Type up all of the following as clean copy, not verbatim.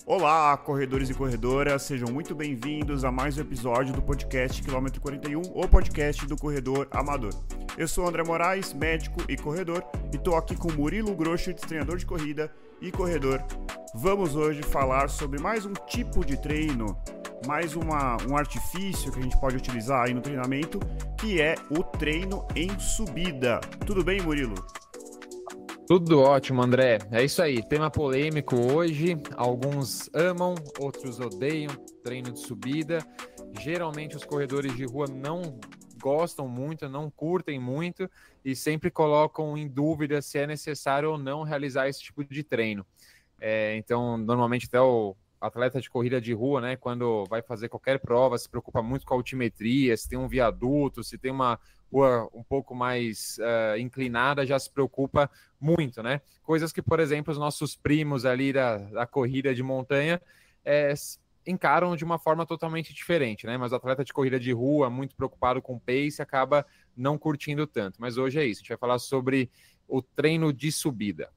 Olá, corredores e corredoras, sejam muito bem-vindos a mais um episódio do podcast Quilômetro 41, o podcast do corredor amador. Eu sou André Moraes, médico e corredor, e estou aqui com Murilo Groschitz, treinador de corrida e corredor. Vamos hoje falar sobre mais um tipo de treino, mais um artifício que a gente pode utilizar aí no treinamento, que é o treino em subida. Tudo bem, Murilo? Tudo ótimo, André. É isso aí. Tema polêmico hoje. Alguns amam, outros odeiam treino de subida. Geralmente os corredores de rua não gostam muito, não curtem muito e sempre colocam em dúvida se é necessário ou não realizar esse tipo de treino. Então, normalmente até o atleta de corrida de rua, né, quando vai fazer qualquer prova, se preocupa muito com a altimetria, se tem um viaduto, se tem uma rua um pouco mais inclinada, já se preocupa muito, né? Coisas que, por exemplo, os nossos primos ali da corrida de montanha encaram de uma forma totalmente diferente, né? Mas o atleta de corrida de rua, muito preocupado com o pace, acaba não curtindo tanto. Mas hoje é isso, a gente vai falar sobre o treino de subida.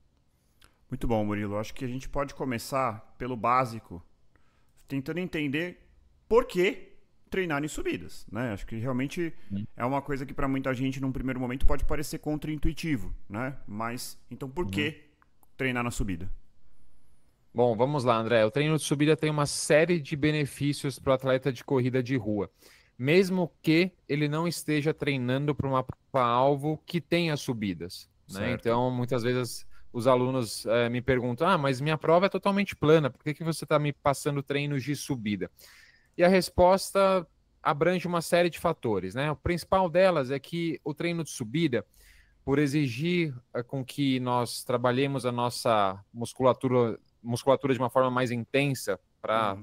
Muito bom, Murilo. Acho que a gente pode começar pelo básico, tentando entender por que treinar em subidas, né? Acho que realmente é uma coisa que para muita gente num primeiro momento pode parecer contraintuitivo, né? Mas então por que treinar na subida? Bom, vamos lá, André. O treino de subida tem uma série de benefícios para o atleta de corrida de rua, mesmo que ele não esteja treinando para uma alvo que tenha subidas, né? Então, muitas vezes os alunos me perguntam: mas minha prova é totalmente plana, por que você está me passando treinos de subida? E a resposta abrange uma série de fatores, né? O principal delas é que o treino de subida, por exigir com que nós trabalhemos a nossa musculatura de uma forma mais intensa para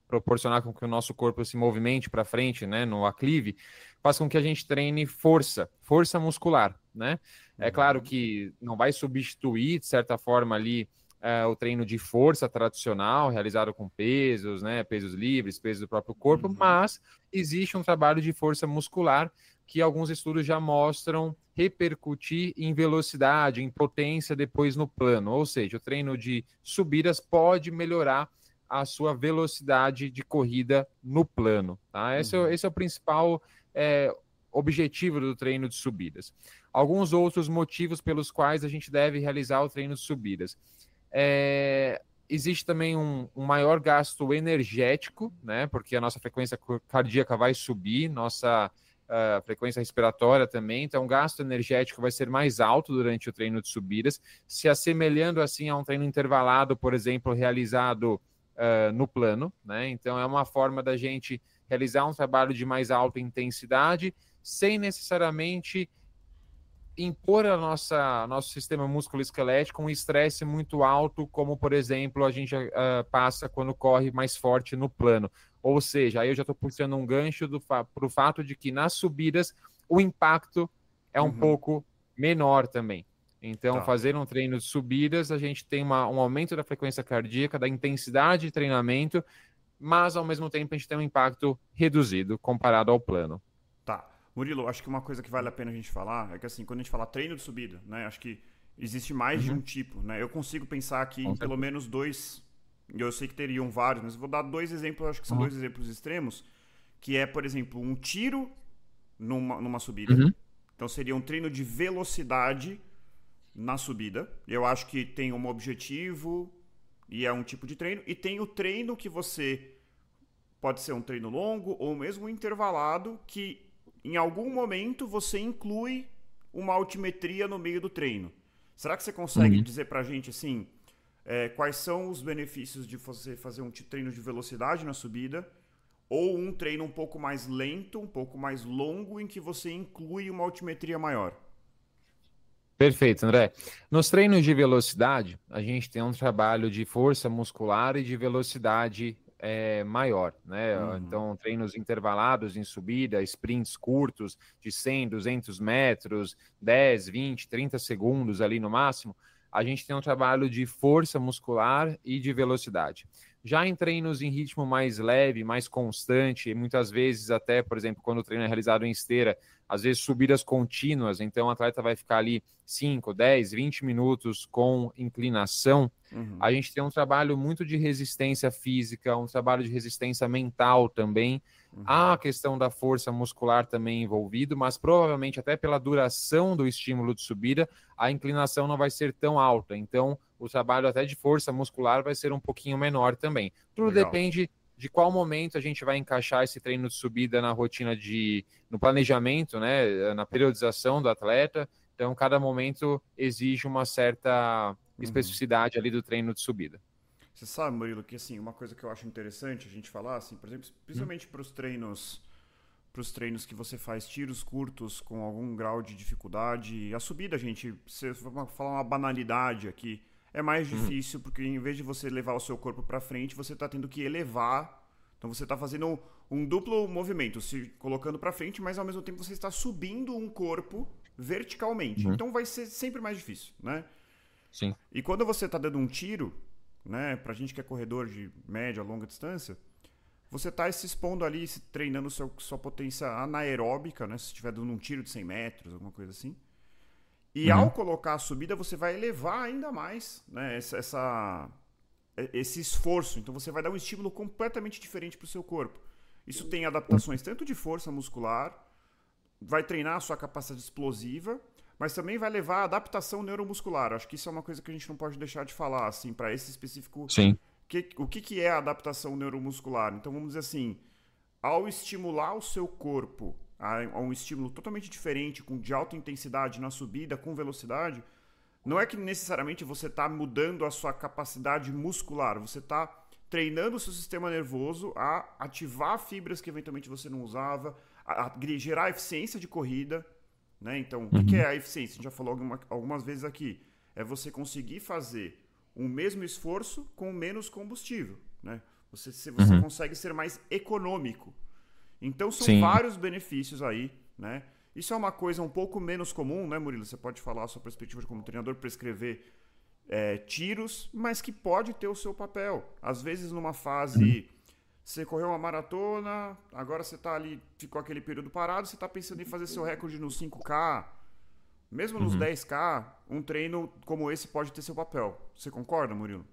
proporcionar com que o nosso corpo se movimente para frente, né, no aclive, faz com que a gente treine força muscular, né? É claro que não vai substituir, de certa forma, ali o treino de força tradicional, realizado com pesos, né, pesos livres, pesos do próprio corpo, mas existe um trabalho de força muscular que alguns estudos já mostram repercutir em velocidade, em potência depois no plano, ou seja, o treino de subidas pode melhorar a sua velocidade de corrida no plano, tá? Esse é o principal objetivo do treino de subidas. Alguns outros motivos pelos quais a gente deve realizar o treino de subidas. Existe também um maior gasto energético, né? Porque a nossa frequência cardíaca vai subir, nossa frequência respiratória também, então o gasto energético vai ser mais alto durante o treino de subidas, se assemelhando assim a um treino intervalado, por exemplo, realizado no plano, né? Então é uma forma da gente realizar um trabalho de mais alta intensidade, sem necessariamente impor nosso sistema musculoesquelético um estresse muito alto, como, por exemplo, a gente passa quando corre mais forte no plano. Ou seja, aí eu já estou puxando um gancho para o fato de que nas subidas o impacto é um pouco menor também. Então, fazer um treino de subidas, a gente tem um aumento da frequência cardíaca, da intensidade de treinamento, mas, ao mesmo tempo, a gente tem um impacto reduzido comparado ao plano. Tá. Murilo, acho que uma coisa que vale a pena a gente falar é que, assim, quando a gente fala treino de subida, né, acho que existe mais de um tipo, né? Eu consigo pensar aqui em pelo menos dois, e eu sei que teriam vários, mas eu vou dar dois exemplos, acho que são dois exemplos extremos, que é, por exemplo, um tiro numa subida. Então, seria um treino de velocidade na subida. Eu acho que tem um objetivo e é um tipo de treino. E tem o treino que você pode ser um treino longo ou mesmo intervalado, que em algum momento você inclui uma altimetria no meio do treino. Será que você consegue dizer pra gente assim, quais são os benefícios de você fazer um treino de velocidade na subida ou um treino um pouco mais lento, um pouco mais longo, em que você inclui uma altimetria maior? Perfeito, André. Nos treinos de velocidade, a gente tem um trabalho de força muscular e de velocidade maior, né? Então, treinos intervalados em subida, sprints curtos de 100, 200 metros, 10, 20, 30 segundos ali no máximo, a gente tem um trabalho de força muscular e de velocidade. Já em treinos em ritmo mais leve, mais constante, e muitas vezes até, por exemplo, quando o treino é realizado em esteira, às vezes subidas contínuas, então o atleta vai ficar ali 5, 10, 20 minutos com inclinação, a gente tem um trabalho muito de resistência física, um trabalho de resistência mental também. Há a questão da força muscular também envolvido, mas provavelmente até pela duração do estímulo de subida, a inclinação não vai ser tão alta. Então, o trabalho até de força muscular vai ser um pouquinho menor também. Tudo Legal. depende de qual momento a gente vai encaixar esse treino de subida na rotina no planejamento, né, na periodização do atleta. Então, cada momento exige uma certa especificidade ali do treino de subida. Você sabe, Murilo, que assim, uma coisa que eu acho interessante a gente falar, assim, por exemplo, principalmente para os treinos que você faz tiros curtos com algum grau de dificuldade, a subida, gente, se eu falar uma banalidade aqui, é mais difícil, porque em vez de você levar o seu corpo para frente, você está tendo que elevar. Então você está fazendo um duplo movimento, se colocando para frente, mas ao mesmo tempo você está subindo um corpo verticalmente. Então vai ser sempre mais difícil, né? Sim. E quando você está dando um tiro, né, pra gente que é corredor de média, longa distância, você está se expondo ali, treinando sua potência anaeróbica, né, se estiver dando um tiro de 100 metros, alguma coisa assim. E ao colocar a subida, você vai elevar ainda mais, né, esse esforço. Então você vai dar um estímulo completamente diferente para o seu corpo. Isso tem adaptações tanto de força muscular, vai treinar a sua capacidade explosiva, mas também vai levar a adaptação neuromuscular. Acho que isso é uma coisa que a gente não pode deixar de falar, assim, para esse específico. Sim. O que é a adaptação neuromuscular? Então, vamos dizer assim, ao estimular o seu corpo a um estímulo totalmente diferente, de alta intensidade na subida, com velocidade, não é que necessariamente você está mudando a sua capacidade muscular, você está treinando o seu sistema nervoso a ativar fibras que eventualmente você não usava, a gerar eficiência de corrida, né? Então, o que é a eficiência? A gente já falou algumas vezes aqui. É você conseguir fazer o mesmo esforço com menos combustível, né? Você consegue ser mais econômico. Então, são vários benefícios aí, né? Isso é uma coisa um pouco menos comum, né, Murilo? Você pode falar a sua perspectiva como treinador, prescrever tiros, mas que pode ter o seu papel. Às vezes, numa fase... Você correu uma maratona, agora você está ali, ficou aquele período parado, você está pensando em fazer seu recorde nos 5K, mesmo nos 10K, um treino como esse pode ter seu papel. Você concorda, Murilo?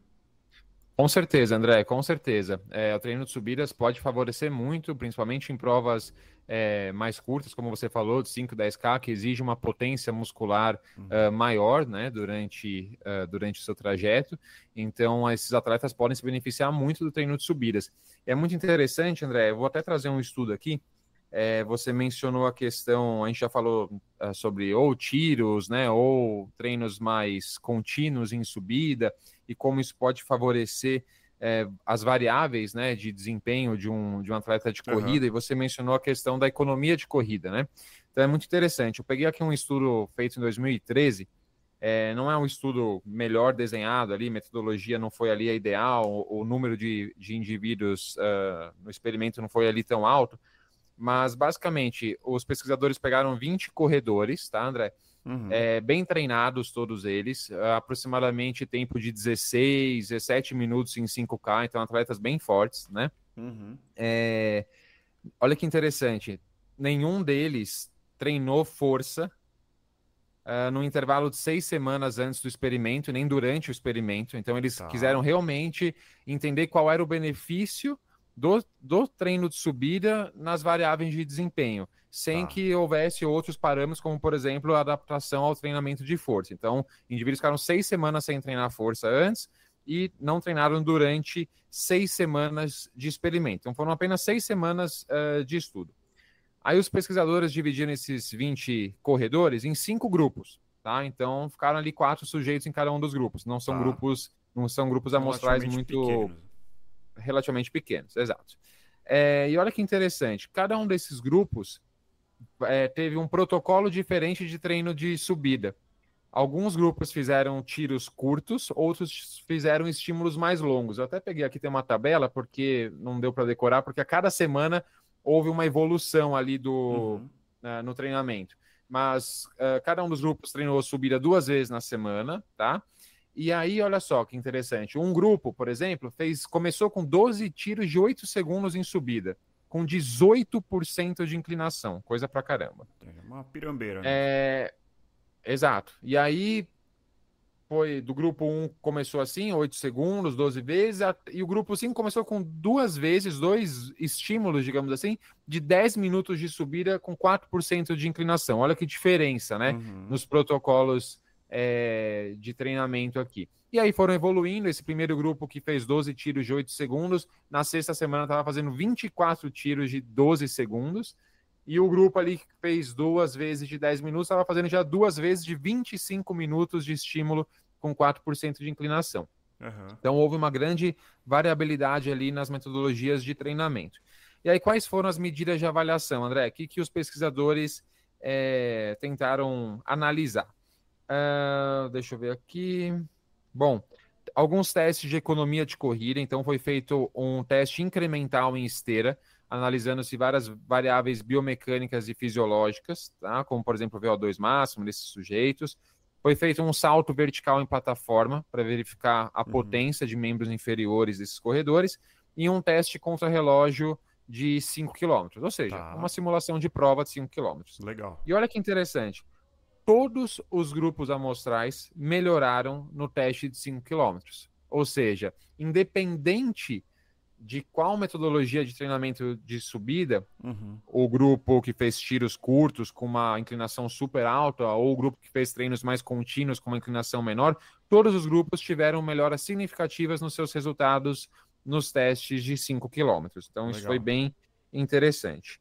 Com certeza, André, com certeza. O treino de subidas pode favorecer muito, principalmente em provas mais curtas, como você falou, de 5, 10K, que exige uma potência muscular maior, né, durante o seu trajeto. Então, esses atletas podem se beneficiar muito do treino de subidas. É muito interessante, André, eu vou até trazer um estudo aqui. Você mencionou a questão, a gente já falou sobre ou tiros, né, ou treinos mais contínuos em subida, e como isso pode favorecer as variáveis, né, de desempenho de um atleta de corrida, e você mencionou a questão da economia de corrida, né? Então é muito interessante. Eu peguei aqui um estudo feito em 2013, não é um estudo melhor desenhado ali, metodologia não foi ali a ideal, o número de indivíduos no experimento não foi ali tão alto, mas basicamente os pesquisadores pegaram 20 corredores, tá, André? Bem treinados todos eles, aproximadamente tempo de 16, 17 minutos em 5K, então atletas bem fortes, né? Olha que interessante, nenhum deles treinou força no intervalo de 6 semanas antes do experimento, nem durante o experimento, então eles quiseram realmente entender qual era o benefício do treino de subida nas variáveis de desempenho, sem que houvesse outros parâmetros, como, por exemplo, a adaptação ao treinamento de força. Então, indivíduos ficaram 6 semanas sem treinar força antes e não treinaram durante 6 semanas de experimento. Então, foram apenas 6 semanas de estudo. Aí os pesquisadores dividiram esses 20 corredores em 5 grupos, tá? Então, ficaram ali 4 sujeitos em cada um dos grupos. Não são grupos amostrais muito... relativamente pequenos, exato. E olha que interessante, cada um desses grupos teve um protocolo diferente de treino de subida. Alguns grupos fizeram tiros curtos, outros fizeram estímulos mais longos. Eu até peguei aqui, tem uma tabela, porque não deu para decorar, porque a cada semana houve uma evolução ali no treinamento. Mas cada um dos grupos treinou subida 2 vezes na semana, tá? E aí, olha só que interessante. Um grupo, por exemplo, começou com 12 tiros de 8 segundos em subida, com 18% de inclinação. Coisa pra caramba. É uma pirambeira mesmo. É, exato. E aí, foi do grupo um começou assim, 8 segundos, 12 vezes, e o grupo 5 começou com duas vezes, dois estímulos, digamos assim, de 10 minutos de subida com 4% de inclinação. Olha que diferença, né? Uhum. Nos protocolos de treinamento aqui. E aí foram evoluindo. Esse primeiro grupo que fez 12 tiros de 8 segundos, na sexta semana estava fazendo 24 tiros de 12 segundos. E o grupo ali que fez duas vezes de 10 minutos estava fazendo já duas vezes de 25 minutos de estímulo com 4% de inclinação. Uhum. Então, houve uma grande variabilidade ali nas metodologias de treinamento. E aí, quais foram as medidas de avaliação, André? O que os pesquisadores tentaram analisar? Deixa eu ver aqui. Bom, alguns testes de economia de corrida. Então, foi feito um teste incremental em esteira, analisando-se várias variáveis biomecânicas e fisiológicas, tá? Como, por exemplo, o VO2 máximo desses sujeitos. Foi feito um salto vertical em plataforma para verificar a potência de membros inferiores desses corredores e um teste contra-relógio de 5 km, ou seja, Tá. uma simulação de prova de 5 km. Legal. E olha que interessante, todos os grupos amostrais melhoraram no teste de 5 km, ou seja, independente de qual metodologia de treinamento de subida, o grupo que fez tiros curtos com uma inclinação super alta ou o grupo que fez treinos mais contínuos com uma inclinação menor, todos os grupos tiveram melhoras significativas nos seus resultados nos testes de 5 quilômetros. Então, Legal. isso foi bem interessante.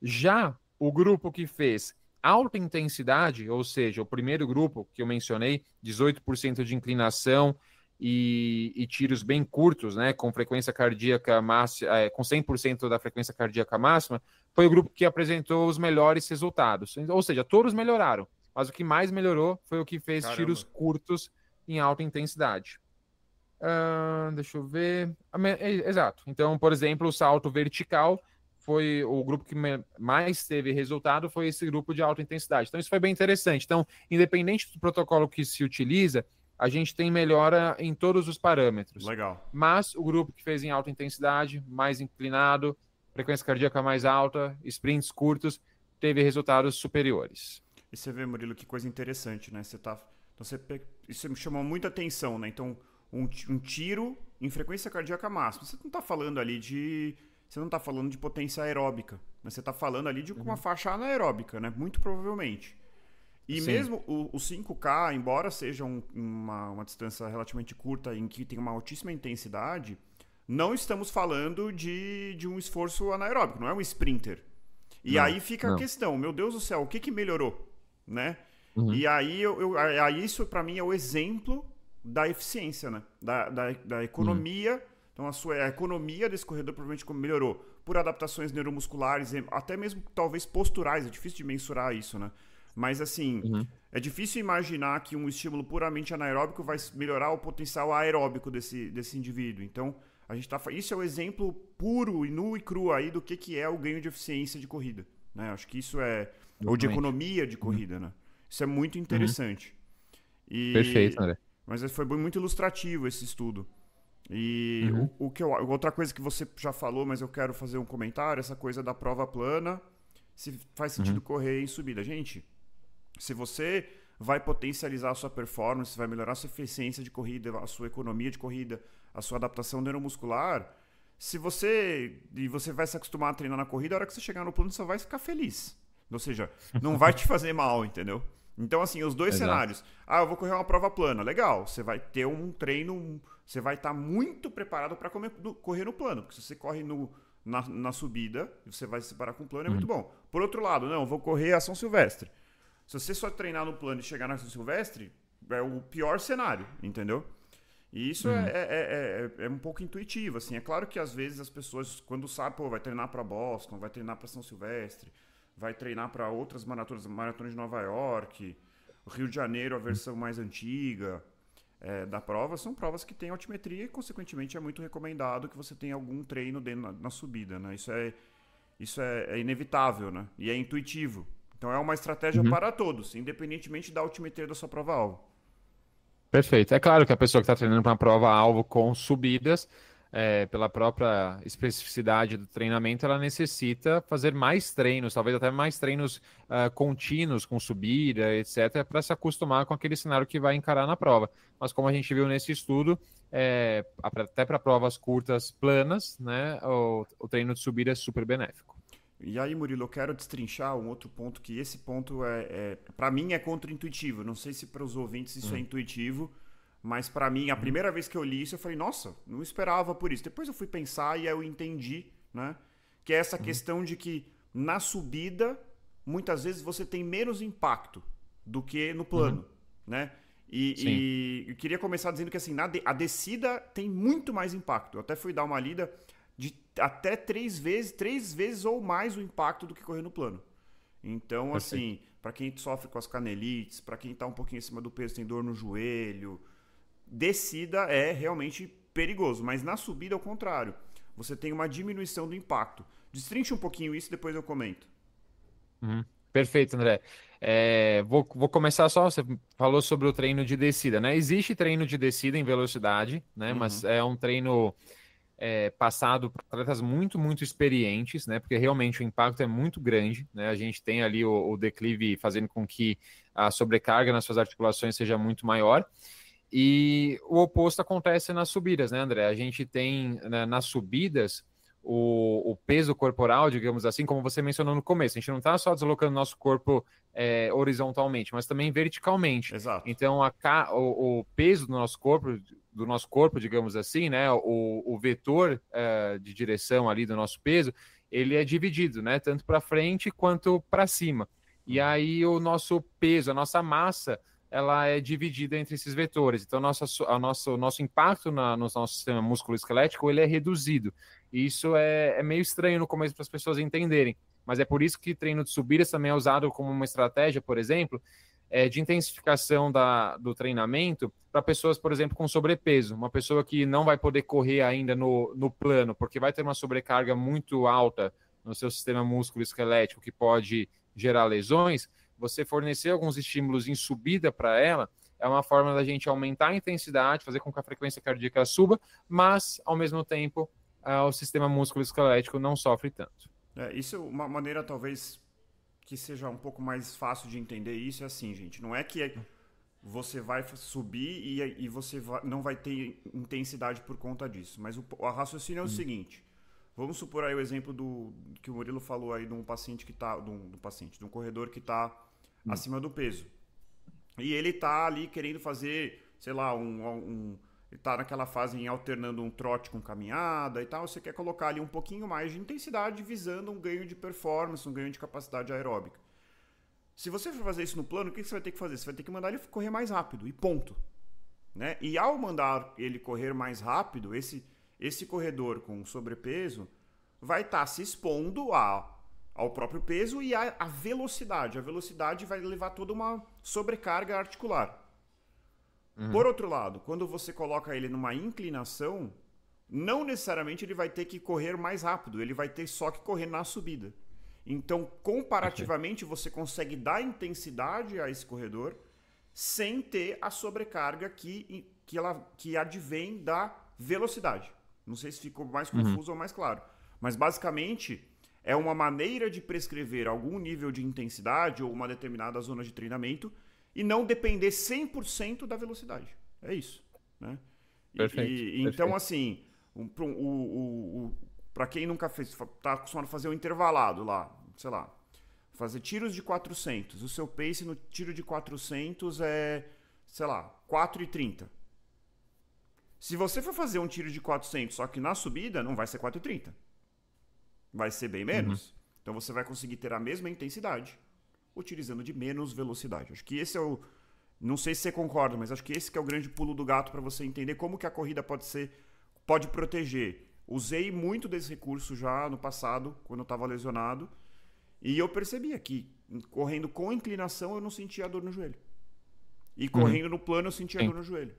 Já o grupo que fez alta intensidade, ou seja, o primeiro grupo que eu mencionei, 18% de inclinação, e tiros bem curtos, né, com frequência cardíaca máxima, com 100% da frequência cardíaca máxima, foi o grupo que apresentou os melhores resultados. Ou seja, todos melhoraram, mas o que mais melhorou foi o que fez tiros curtos em alta intensidade. Deixa eu ver. Exato. Então, por exemplo, o salto vertical foi o grupo que mais teve resultado, foi esse grupo de alta intensidade. Então, isso foi bem interessante. Então, independente do protocolo que se utiliza, a gente tem melhora em todos os parâmetros. Legal. Mas o grupo que fez em alta intensidade, mais inclinado, frequência cardíaca mais alta, sprints curtos, teve resultados superiores. E você vê, Murilo, que coisa interessante, né? Isso me chamou muita atenção, né? Então, um tiro em frequência cardíaca máxima. Você não está falando ali Você não está falando de potência aeróbica, mas você está falando ali de uma faixa anaeróbica, né? Muito provavelmente. E Sim. mesmo o 5K, embora seja uma distância relativamente curta em que tem uma altíssima intensidade, não estamos falando de um esforço anaeróbico, não é um sprinter. E aí fica a questão, meu Deus do céu, o que melhorou? Né? E aí, aí isso para mim é o exemplo da eficiência, né? Da economia. Então a economia desse corredor provavelmente melhorou por adaptações neuromusculares, até mesmo talvez posturais, é difícil de mensurar isso, né? Mas assim, é difícil imaginar que um estímulo puramente anaeróbico vai melhorar o potencial aeróbico desse indivíduo. Então, isso é o exemplo puro e nu e cru aí do que é o ganho de eficiência de corrida, né? Acho que isso ou de economia de corrida, né? Isso é muito interessante. Perfeito, André. Mas foi muito ilustrativo esse estudo. E outra coisa que você já falou, mas eu quero fazer um comentário, essa coisa da prova plana, se faz sentido correr em subida. Gente, se você vai potencializar a sua performance, vai melhorar a sua eficiência de corrida, a sua economia de corrida, a sua adaptação neuromuscular, você vai se acostumar a treinar na corrida, a hora que você chegar no plano, você vai ficar feliz. Ou seja, não vai te fazer mal, entendeu? Então, assim, os dois cenários. Eu vou correr uma prova plana. Legal, você vai ter um treino, você vai estar muito preparado para correr no plano. Porque se você corre na subida, e você vai se separar com o plano, é muito bom. Por outro lado, não, vou correr a São Silvestre. Se você só treinar no plano e chegar na São Silvestre, é o pior cenário, entendeu? E isso é um pouco intuitivo, assim. É claro que às vezes as pessoas, quando sabem, vai treinar para Boston, vai treinar para São Silvestre, vai treinar para outras maratonas de Nova York, o Rio de Janeiro, a versão mais antiga da prova, são provas que têm altimetria e, consequentemente, é muito recomendado que você tenha algum treino na subida, né? Isso é inevitável, né? E é intuitivo. Então é uma estratégia para todos, independentemente da altimetria da sua prova-alvo. Perfeito. É claro que a pessoa que está treinando para uma prova-alvo com subidas, pela própria especificidade do treinamento, ela necessita fazer mais treinos, talvez até mais treinos contínuos com subida, etc., para se acostumar com aquele cenário que vai encarar na prova. Mas como a gente viu nesse estudo, até para provas curtas, planas, né, o treino de subida é super benéfico. E aí, Murilo, eu quero destrinchar um outro ponto que esse ponto para mim é contra-intuitivo. Não sei se para os ouvintes isso é intuitivo, mas para mim, a primeira vez que eu li isso, eu falei, nossa, não esperava por isso. Depois eu fui pensar e aí eu entendi, né? Que é essa questão de que na subida, muitas vezes você tem menos impacto do que no plano, né? Sim. E eu queria começar dizendo que assim, a descida tem muito mais impacto. Eu até fui dar uma lida de até três vezes ou mais o impacto do que correr no plano. Então, Perfeito. assim, para quem sofre com as canelites, para quem tá um pouquinho acima do peso, tem dor no joelho, descida é realmente perigoso, mas na subida é o contrário. Você tem uma diminuição do impacto. Destrinche um pouquinho isso e depois eu comento. Uhum. Perfeito, André. Vou começar só. Você falou sobre o treino de descida, né? Existe treino de descida em velocidade, né? Mas Uhum. é um treino passado por atletas muito, muito experientes, né? Porque realmente o impacto é muito grande, né? A gente tem ali o declive fazendo com que a sobrecarga nas suas articulações seja muito maior. E o oposto acontece nas subidas, né, André? A gente tem nas subidas o peso corporal, digamos assim, como você mencionou no começo. A gente não está só deslocando nosso corpo horizontalmente, mas também verticalmente. Exato. Então, o peso do nosso corpo, digamos assim, né, o vetor de direção ali do nosso peso, ele é dividido, né, tanto para frente quanto para cima. E Uhum. aí o nosso peso, a nossa massa ela é dividida entre esses vetores. Então, o nosso impacto no nosso sistema músculo-esquelético ele é reduzido. E isso é meio estranho no começo para as pessoas entenderem. Mas é por isso que treino de subidas também é usado como uma estratégia, por exemplo, de intensificação do treinamento para pessoas, por exemplo, com sobrepeso. Uma pessoa que não vai poder correr ainda no plano, porque vai ter uma sobrecarga muito alta no seu sistema músculo-esquelético, que pode gerar lesões. Você fornecer alguns estímulos em subida para ela é uma forma da gente aumentar a intensidade, fazer com que a frequência cardíaca suba, mas, ao mesmo tempo, o sistema músculo-esquelético não sofre tanto. Isso é uma maneira talvez que seja um pouco mais fácil de entender isso. É assim, gente, não é que você vai subir e você não vai ter intensidade por conta disso. Mas o raciocínio é o seguinte. Vamos supor aí o exemplo do que o Murilo falou aí de um paciente que tá. De um corredor que está acima do peso. E ele tá ali querendo fazer, sei lá, ele tá naquela fase em alternando um trote com caminhada e tal. Você quer colocar ali um pouquinho mais de intensidade visando um ganho de performance, um ganho de capacidade aeróbica. Se você for fazer isso no plano, o que você vai ter que fazer? Você vai ter que mandar ele correr mais rápido e ponto. Né? E ao mandar ele correr mais rápido, esse corredor com sobrepeso vai estar se expondo ao próprio peso e à velocidade. A velocidade vai levar toda uma sobrecarga articular. Uhum. Por outro lado, quando você coloca ele numa inclinação, não necessariamente ele vai ter que correr mais rápido, ele vai ter só que correr na subida. Então, Perfeito. comparativamente, você consegue dar intensidade a esse corredor sem ter a sobrecarga que advém da velocidade. Não sei se ficou mais Uhum. confuso ou mais claro. Mas, basicamente, é uma maneira de prescrever algum nível de intensidade ou uma determinada zona de treinamento e não depender 100% da velocidade. É isso. Né? Perfeito. Então, Perfeito. assim, para quem nunca fez, tá acostumado a fazer um intervalado lá, sei lá, fazer tiros de 400. O seu pace no tiro de 400 é, sei lá, 4,30. Se você for fazer um tiro de 400, só que na subida, não vai ser 4,30. Vai ser bem Uhum. menos. Então você vai conseguir ter a mesma intensidade utilizando de menos velocidade. Acho que esse é o. Não sei se você concorda, mas acho que esse que é o grande pulo do gato para você entender como que a corrida pode proteger. Usei muito desse recurso já no passado, quando eu estava lesionado, e eu percebia que correndo com inclinação eu não sentia dor no joelho. E Uhum. correndo no plano eu sentia Sim. dor no joelho.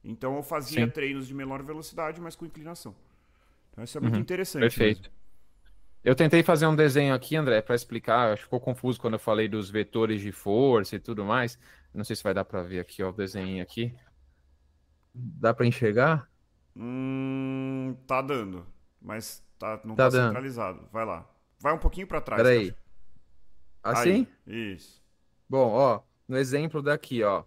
Então eu fazia Sim. treinos de menor velocidade, mas com inclinação. Então isso é muito Uhum. interessante mesmo. Perfeito. Eu tentei fazer um desenho aqui, André, para explicar. Acho que ficou confuso quando eu falei dos vetores de força e tudo mais. Não sei se vai dar para ver aqui, ó, o desenho aqui. Dá para enxergar? Tá dando, mas não Tá tá dando. centralizado. Vai lá. Vai um pouquinho pra trás, Pera que eu acho. aí. Aí, Assim? isso. Bom, ó, no exemplo daqui, ó,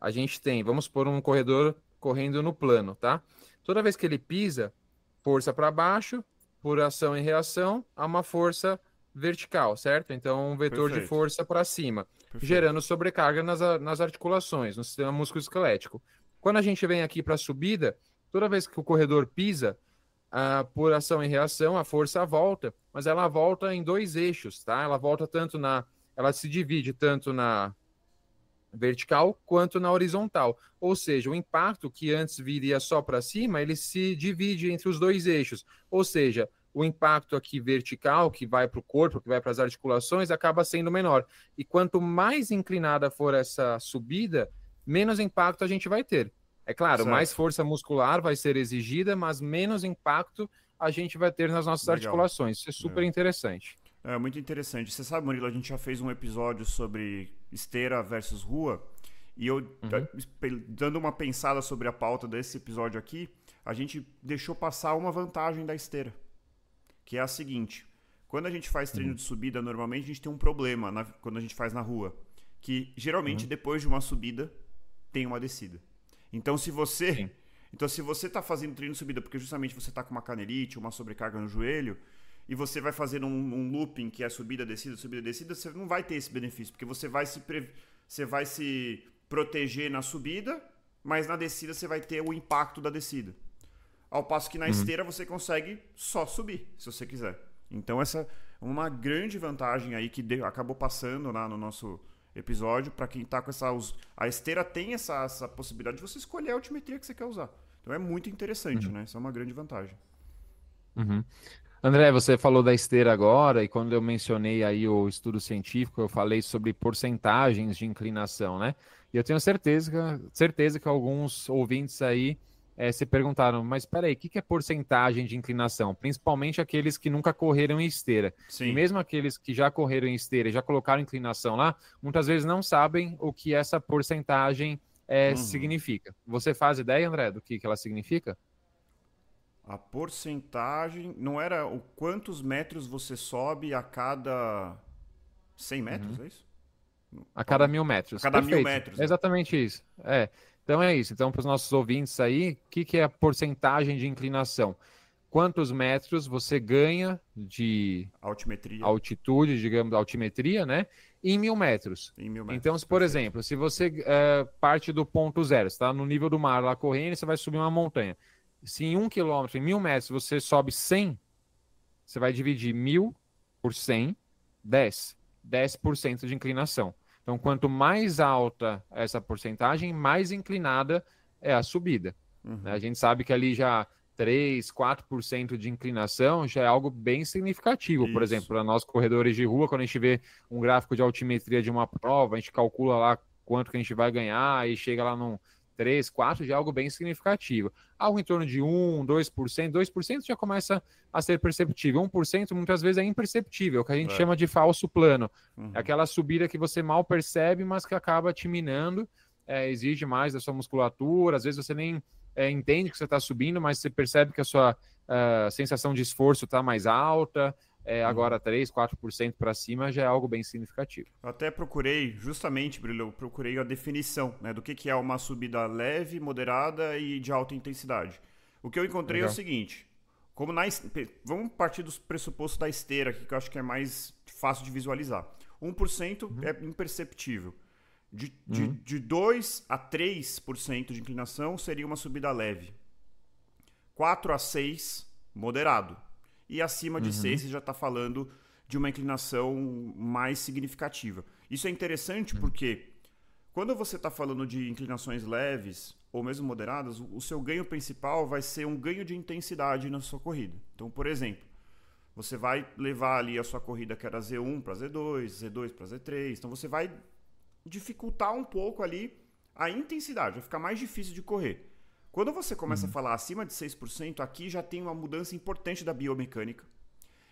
a gente tem, vamos pôr um corredor correndo no plano, tá? Toda vez que ele pisa, força para baixo, por ação e reação, há uma força vertical, certo? Então, um vetor de Perfeito. força para cima, Perfeito. gerando sobrecarga nas articulações, no sistema musculoesquelético. Quando a gente vem aqui para a subida, toda vez que o corredor pisa, por ação e reação, a força volta, mas ela volta em dois eixos, tá? Ela se divide tanto na vertical quanto na horizontal. Ou seja, o impacto que antes viria só para cima, ele se divide entre os dois eixos. Ou seja, o impacto aqui vertical, que vai para o corpo, que vai para as articulações, acaba sendo menor. E quanto mais inclinada for essa subida, menos impacto a gente vai ter. É claro, mais Certo. força muscular vai ser exigida, mas menos impacto a gente vai ter nas nossas Legal. articulações. Isso é super É. interessante. É muito interessante. Você sabe, Murilo, a gente já fez um episódio sobre esteira versus rua. E eu, Uhum, dando uma pensada sobre a pauta desse episódio aqui, a gente deixou passar uma vantagem da esteira, que é a seguinte: quando a gente faz treino uhum, de subida, normalmente a gente tem um problema quando a gente faz na rua, que geralmente uhum. depois de uma subida tem uma descida. Então se você, Sim. então se você está fazendo treino de subida porque justamente você está com uma canelite, uma sobrecarga no joelho, e você vai fazer um looping que é subida, descida, você não vai ter esse benefício, porque você vai se proteger na subida, mas na descida você vai ter o impacto da descida. Ao passo que na Uhum. esteira você consegue só subir, se você quiser. Então essa é uma grande vantagem aí que acabou passando lá no nosso episódio para quem tá com a esteira tem essa possibilidade de você escolher a altimetria que você quer usar. Então é muito interessante, Uhum. né? Isso é uma grande vantagem. Uhum. André, você falou da esteira agora, e quando eu mencionei aí o estudo científico, eu falei sobre porcentagens de inclinação, né? E eu tenho certeza que alguns ouvintes aí se perguntaram, mas espera aí, o que que é porcentagem de inclinação? Principalmente aqueles que nunca correram em esteira. E Sim. mesmo aqueles que já correram em esteira e já colocaram inclinação lá, muitas vezes não sabem o que essa porcentagem Uhum. significa. Você faz ideia, André, do que ela significa? A porcentagem não era o quantos metros você sobe a cada 100 metros, Uhum. é isso? A cada Algum- mil A metros. cada mil Perfeito. metros, É é. exatamente isso. Então é isso. Então, para os nossos ouvintes aí, o que, que é a porcentagem de inclinação? Quantos metros você ganha de Altimetria altitude, digamos, altimetria, né? Em 1.000 metros. em 1000 metros, Então, por perfeito. exemplo, se você parte do ponto zero, está no nível do mar lá correndo, você vai subir uma montanha. Se em 1 quilômetro, em 1.000 metros, você sobe 100, você vai dividir 1.000 por 100, 10% de inclinação. Então, quanto mais alta essa porcentagem, mais inclinada é a subida. Né? A Uhum. gente sabe que ali já 3, 4% de inclinação já é algo bem significativo. Por exemplo, Isso. para nós corredores de rua, quando a gente vê um gráfico de altimetria de uma prova, a gente calcula lá quanto que a gente vai ganhar e chega lá num 3, 4, já é algo bem significativo. Algo em torno de 1, 2%, 2% já começa a ser perceptível. 1% muitas vezes é imperceptível, o que a gente É. chama de falso plano. É Uhum. aquela subida que você mal percebe, mas que acaba te minando, exige mais da sua musculatura, às vezes você nem entende que você está subindo, mas você percebe que a sua sensação de esforço está mais alta, Uhum. agora 3, 4% para cima já é algo bem significativo. Eu até procurei, justamente, Brilho, eu procurei a definição, né, do que é uma subida leve, moderada e de alta intensidade. O que eu encontrei é o Legal. seguinte: como vamos partir dos pressupostos da esteira aqui, que eu acho que é mais fácil de visualizar. 1% Uhum. é imperceptível. Uhum. De 2 a 3% de inclinação seria uma subida leve. 4 a 6, moderado. E acima de 6 Uhum. você já está falando de uma inclinação mais significativa. Isso é interessante Uhum. porque quando você está falando de inclinações leves ou mesmo moderadas, o seu ganho principal vai ser um ganho de intensidade na sua corrida. Então, por exemplo, você vai levar ali a sua corrida que era Z1 para Z2, Z2 para Z3. Então você vai dificultar um pouco ali a intensidade, vai ficar mais difícil de correr. Quando você começa a Uhum. falar acima de 6%, aqui já tem uma mudança importante da biomecânica.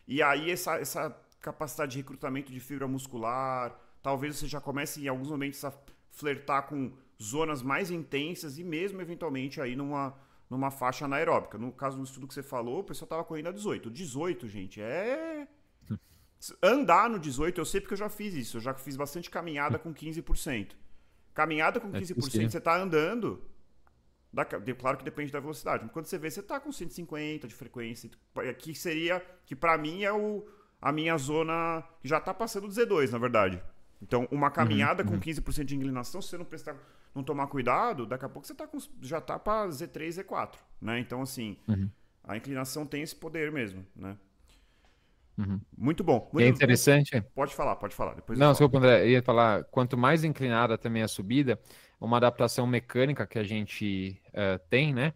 E aí essa capacidade de recrutamento de fibra muscular, talvez você já comece em alguns momentos a flertar com zonas mais intensas e mesmo eventualmente aí numa faixa anaeróbica. No caso do estudo que você falou, o pessoal estava correndo a 18. 18, gente, andar no 18, eu sei porque eu já fiz isso. Eu já fiz bastante caminhada com 15%. Caminhada com 15%, você está andando. Claro que depende da velocidade. Mas quando você vê, você está com 150 de frequência. Que para mim é a minha zona que já está passando do Z2, na verdade. Então, uma caminhada com 15% de inclinação, se você não tomar cuidado, daqui a pouco você já está para Z3, Z4. Né? Então, assim, a inclinação tem esse poder mesmo. Né? Muito bom. É interessante. Pode falar. Depois não, desculpa, André. Eu ia falar, quanto mais inclinada também a subida, uma adaptação mecânica que a gente tem, né?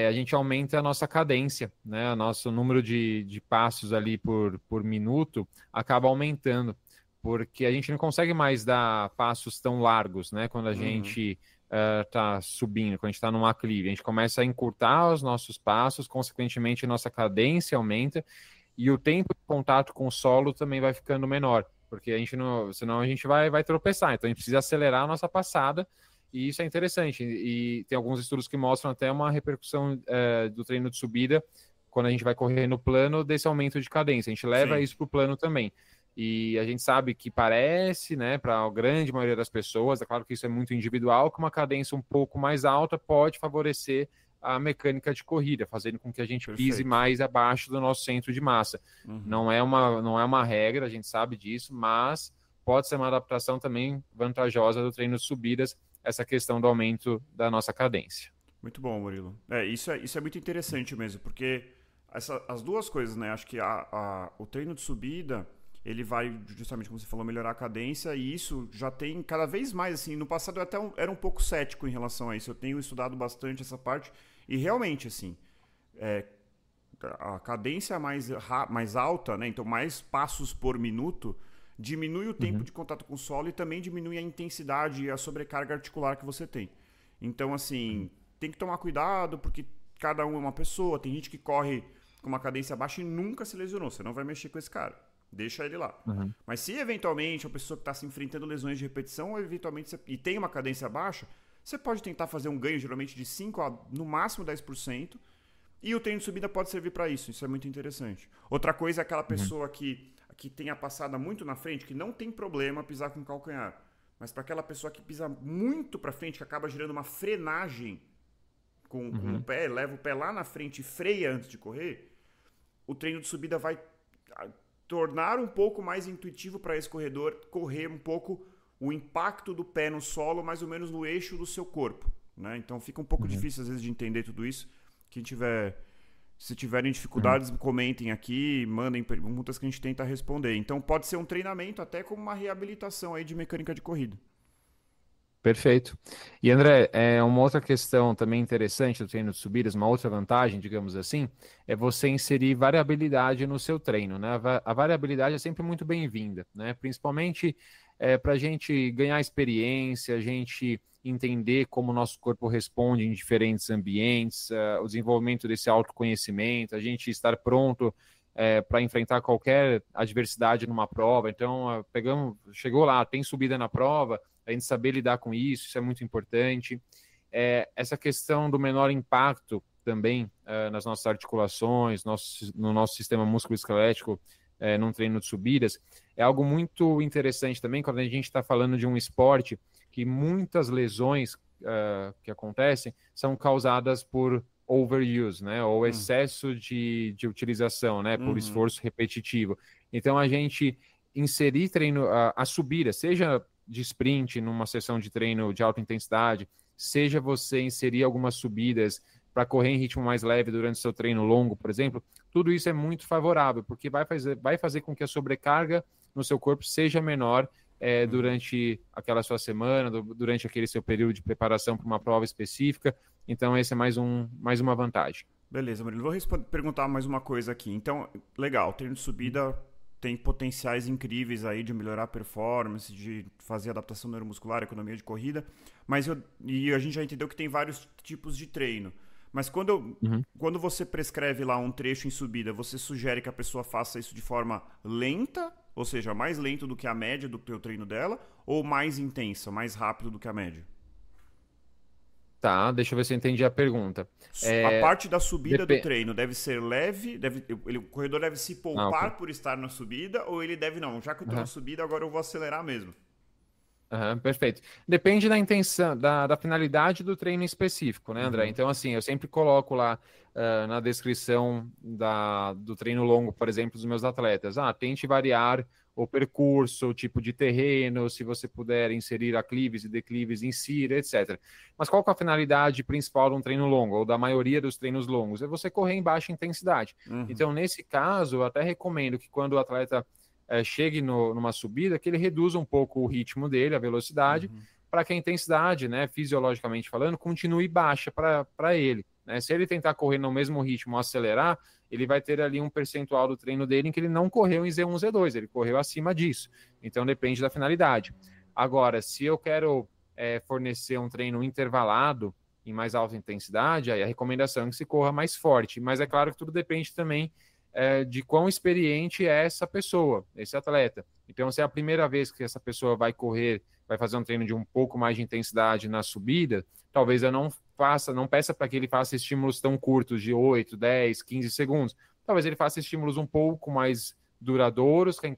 A gente aumenta a nossa cadência, né? O nosso número de passos ali por minuto acaba aumentando, porque a gente não consegue mais dar passos tão largos, né? Quando a gente está subindo, quando a gente está num aclive. A gente começa a encurtar os nossos passos, consequentemente, a nossa cadência aumenta e o tempo de contato com o solo também vai ficando menor, porque a gente senão a gente vai tropeçar. Então, a gente precisa acelerar a nossa passada. E isso é interessante, e tem alguns estudos que mostram até uma repercussão do treino de subida, quando a gente vai correr no plano, desse aumento de cadência. A gente leva isso para o plano também. E a gente sabe que parece, né, para a grande maioria das pessoas, é claro que isso é muito individual, que uma cadência um pouco mais alta pode favorecer a mecânica de corrida, fazendo com que a gente pise mais abaixo do nosso centro de massa. Não é uma regra, a gente sabe disso, mas pode ser uma adaptação também vantajosa do treino de subidas, essa questão do aumento da nossa cadência. Muito bom, Murilo. Isso é muito interessante mesmo, porque as duas coisas, né? Acho que o treino de subida, ele vai, justamente como você falou, melhorar a cadência, e isso já tem cada vez mais, assim, no passado eu até era um pouco cético em relação a isso. Eu tenho estudado bastante essa parte, e realmente, assim, a cadência mais alta, né? Então, mais passos por minuto, diminui o tempo de contato com o solo e também diminui a intensidade e a sobrecarga articular que você tem. Então, assim, tem que tomar cuidado, porque cada um é uma pessoa. Tem gente que corre com uma cadência baixa e nunca se lesionou. Você não vai mexer com esse cara. Deixa ele lá. Mas se, eventualmente, a pessoa que está se enfrentando lesões de repetição, ou eventualmente, e tem uma cadência baixa, você pode tentar fazer um ganho, geralmente, de 5% a, no máximo, 10%. E o treino de subida pode servir para isso. Isso é muito interessante. Outra coisa é aquela pessoa que tem a passada muito na frente, que não tem problema pisar com o calcanhar. Mas para aquela pessoa que pisa muito para frente, que acaba gerando uma frenagem com o pé, leva o pé lá na frente e freia antes de correr, o treino de subida vai tornar um pouco mais intuitivo para esse corredor correr um pouco o impacto do pé no solo, mais ou menos no eixo do seu corpo. Né? Então fica um pouco difícil às vezes de entender tudo isso. Se tiverem dificuldades, comentem aqui, mandem perguntas que a gente tenta responder. Então pode ser um treinamento até como uma reabilitação aí de mecânica de corrida. Perfeito. E André, uma outra questão também interessante do treino de subidas, uma outra vantagem, digamos assim, é você inserir variabilidade no seu treino, né? A variabilidade é sempre muito bem-vinda, né? Principalmente para a gente ganhar experiência, a gente entender como o nosso corpo responde em diferentes ambientes, o desenvolvimento desse autoconhecimento, a gente estar pronto para enfrentar qualquer adversidade numa prova. Então, chegou lá, tem subida na prova, a gente saber lidar com isso é muito importante. Essa questão do menor impacto também nas nossas articulações, no nosso sistema músculo-esquelético, num treino de subidas, é algo muito interessante também quando a gente está falando de um esporte que muitas lesões que acontecem são causadas por overuse, né, ou excesso de utilização, né, por esforço repetitivo. Então, a gente inserir treino, a subida, seja de sprint numa sessão de treino de alta intensidade, seja você inserir algumas subidas para correr em ritmo mais leve durante seu treino longo, por exemplo, tudo isso é muito favorável, porque vai fazer com que a sobrecarga no seu corpo seja menor durante aquela sua semana, durante aquele seu período de preparação para uma prova específica. Então, esse é mais uma vantagem. Beleza, Murilo. Vou perguntar mais uma coisa aqui. Então, legal, treino de subida tem potenciais incríveis aí de melhorar a performance, de fazer adaptação neuromuscular, economia de corrida, mas a gente já entendeu que tem vários tipos de treino. Mas quando você prescreve lá um trecho em subida, você sugere que a pessoa faça isso de forma lenta, ou seja, mais lento do que a média do teu treino dela, ou mais intensa, mais rápido do que a média? Tá, deixa eu ver se eu entendi a pergunta. A parte da subida do treino deve ser leve, o corredor deve se poupar Ok. por estar na subida, ou ele deve, não, já que eu tô na subida, agora eu vou acelerar mesmo. Perfeito. Depende da intenção, da finalidade do treino específico, né, André? Então, assim, eu sempre coloco lá na descrição do treino longo, por exemplo, dos meus atletas. Tente variar o percurso, o tipo de terreno, se você puder inserir aclives e declives, insira, etc. Mas qual que é a finalidade principal de um treino longo, ou da maioria dos treinos longos? É você correr em baixa intensidade. Então, nesse caso, eu até recomendo que quando o atleta chegue numa subida, que ele reduza um pouco o ritmo dele, a velocidade, para que a intensidade, né, fisiologicamente falando, continue baixa para ele. Né? Se ele tentar correr no mesmo ritmo, acelerar, ele vai ter ali um percentual do treino dele em que ele não correu em Z1, Z2, ele correu acima disso. Então depende da finalidade. Agora, se eu quero fornecer um treino intervalado em mais alta intensidade, aí a recomendação é que se corra mais forte. Mas é claro que tudo depende também de quão experiente é essa pessoa, esse atleta. Então, se é a primeira vez que essa pessoa vai correr, vai fazer um treino de um pouco mais de intensidade na subida, talvez eu não peça para que ele faça estímulos tão curtos de 8, 10, 15 segundos. Talvez ele faça estímulos um pouco mais duradouros, que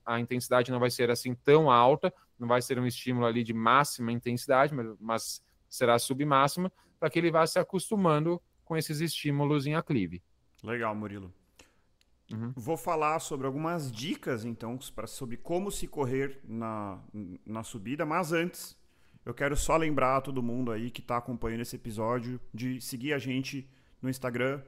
a intensidade não vai ser assim tão alta, não vai ser um estímulo ali de máxima intensidade, mas será submáxima, para que ele vá se acostumando com esses estímulos em aclive. Legal, Murilo. Vou falar sobre algumas dicas, então, sobre como se correr na subida, mas antes, eu quero só lembrar a todo mundo aí que está acompanhando esse episódio de seguir a gente no Instagram.